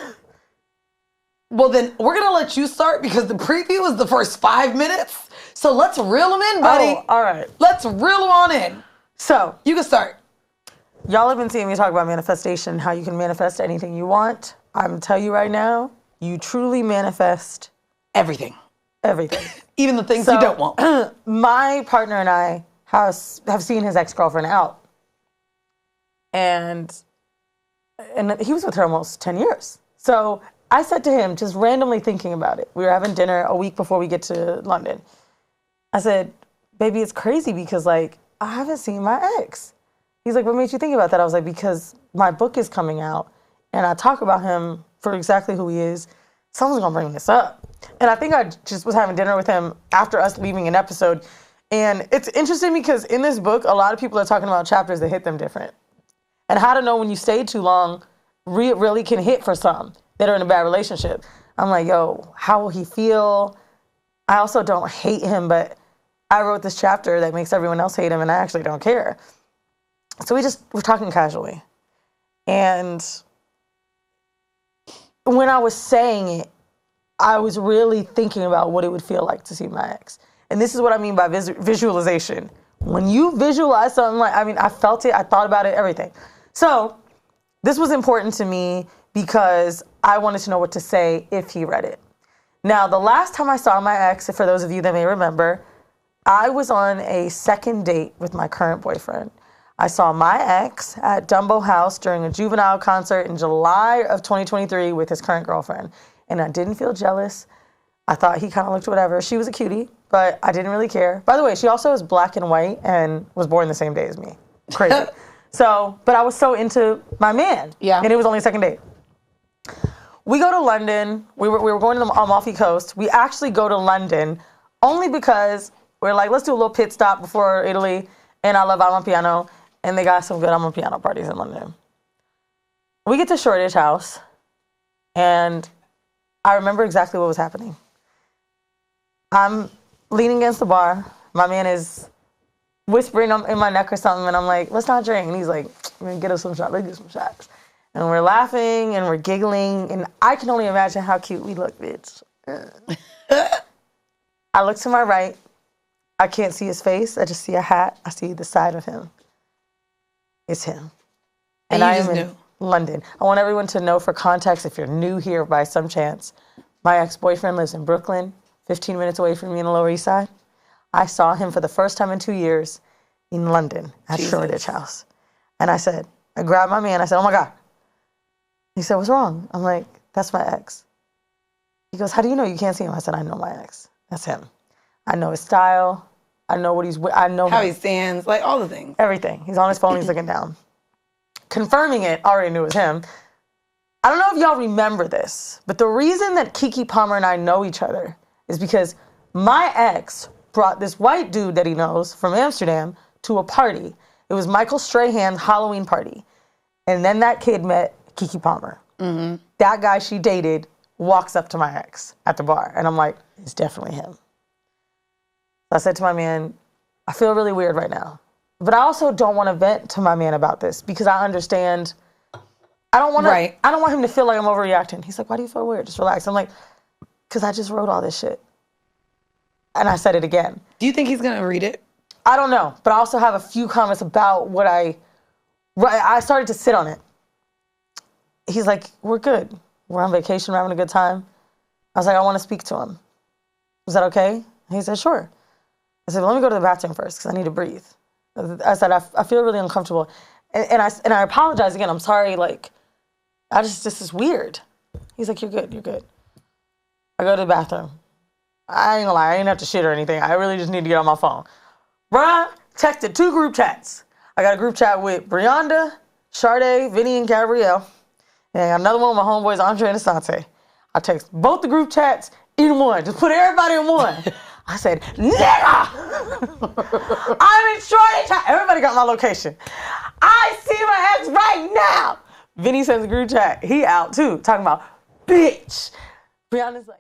Well, then we're going to let you start because the preview is the first 5 minutes. So let's reel them in, buddy. Oh, all right. Let's reel them on in. So, you can start. Y'all have been seeing me talk about manifestation, how you can manifest anything you want. I'm going to tell you right now, you truly manifest everything. Everything. Even the things you don't want. My partner and I have seen his ex-girlfriend out. And he was with her almost 10 years. So I said to him, just randomly thinking about it, we were having dinner a week before we get to London. I said, baby, it's crazy because like, I haven't seen my ex. He's like, what made you think about that? I was like, because my book is coming out and I talk about him for exactly who he is. Someone's gonna bring this up. And I think I just was having dinner with him after us leaving an episode. And it's interesting because in this book, a lot of people are talking about chapters that hit them different. And how to know when you stay too long really can hit for some that are in a bad relationship. I'm like, yo, how will he feel? I also don't hate him, but I wrote this chapter that makes everyone else hate him and I actually don't care. So we're talking casually. And when I was saying it, I was really thinking about what it would feel like to see my ex. And this is what I mean by visualization. When you visualize something like, I felt it, I thought about it, everything. So this was important to me because I wanted to know what to say if he read it. Now, the last time I saw my ex, for those of you that may remember, I was on a second date with my current boyfriend. I saw my ex at Dumbo House during a Juvenile concert in July of 2023 with his current girlfriend. And I didn't feel jealous. I thought he kind of looked whatever. She was a cutie, but I didn't really care. By the way, she also is black and white and was born the same day as me. Crazy. But I was so into my man. Yeah. And it was only a second date. We go to London. We were going to the Amalfi Coast. We actually go to London only because we're like, let's do a little pit stop before Italy. And I love Amapiano. And they got some good Amapiano parties in London. We get to Shoreditch House. And I remember exactly what was happening. I'm leaning against the bar. My man is whispering in my neck or something. And I'm like, let's not drink. And he's like, we're going to get us some shots. Let's get some shots. And we're laughing and we're giggling. And I can only imagine how cute we look, bitch. I look to my right. I can't see his face. I just see a hat. I see the side of him. It's him. And I am in London. I want everyone to know, for context, if you're new here by some chance, my ex-boyfriend lives in Brooklyn, 15 minutes away from me in the Lower East Side. I saw him for the first time in 2 years in London at Shoreditch House. And I said, I grabbed my man. I said, oh my God. He said, what's wrong? I'm like, that's my ex. He goes, how do you know you can't see him? I said, I know my ex. That's him. I know his style. I know what I know How him. he stands, like all the things. Everything. He's on his phone, he's looking down. Confirming it, already knew it was him. I don't know if y'all remember this, but the reason that Keke Palmer and I know each other is because my ex brought this white dude that he knows from Amsterdam to a party. It was Michael Strahan's Halloween party. And then that kid met Keke Palmer. Mm-hmm. That guy she dated walks up to my ex at the bar. And I'm like, it's definitely him. I said to my man, I feel really weird right now. But I also don't want to vent to my man about this because I understand. I don't want him to feel like I'm overreacting. He's like, why do you feel weird? Just relax. I'm like, because I just wrote all this shit. And I said it again. Do you think he's going to read it? I don't know. But I also have a few comments about what I started to sit on it. He's like, we're good. We're on vacation. We're having a good time. I was like, I want to speak to him. Is that okay? And he said, sure. I said, well, let me go to the bathroom first because I need to breathe. I said, I feel really uncomfortable. And I apologize again. I'm sorry. Like, this is weird. He's like, you're good. You're good. I go to the bathroom. I ain't gonna lie. I didn't have to shit or anything. I really just need to get on my phone. Bruh, texted 2 group chats. I got a group chat with Brianda, Sade, Vinny, and Gabrielle. And I got another one with my homeboys, Andre and Asante. I text both the group chats in one. Just put everybody in one. I said, nigga! I'm in Shorty chat. Everybody got my location. I see my ex right now. Vinny sends a group chat. He out too, talking about, bitch. Brianna's like,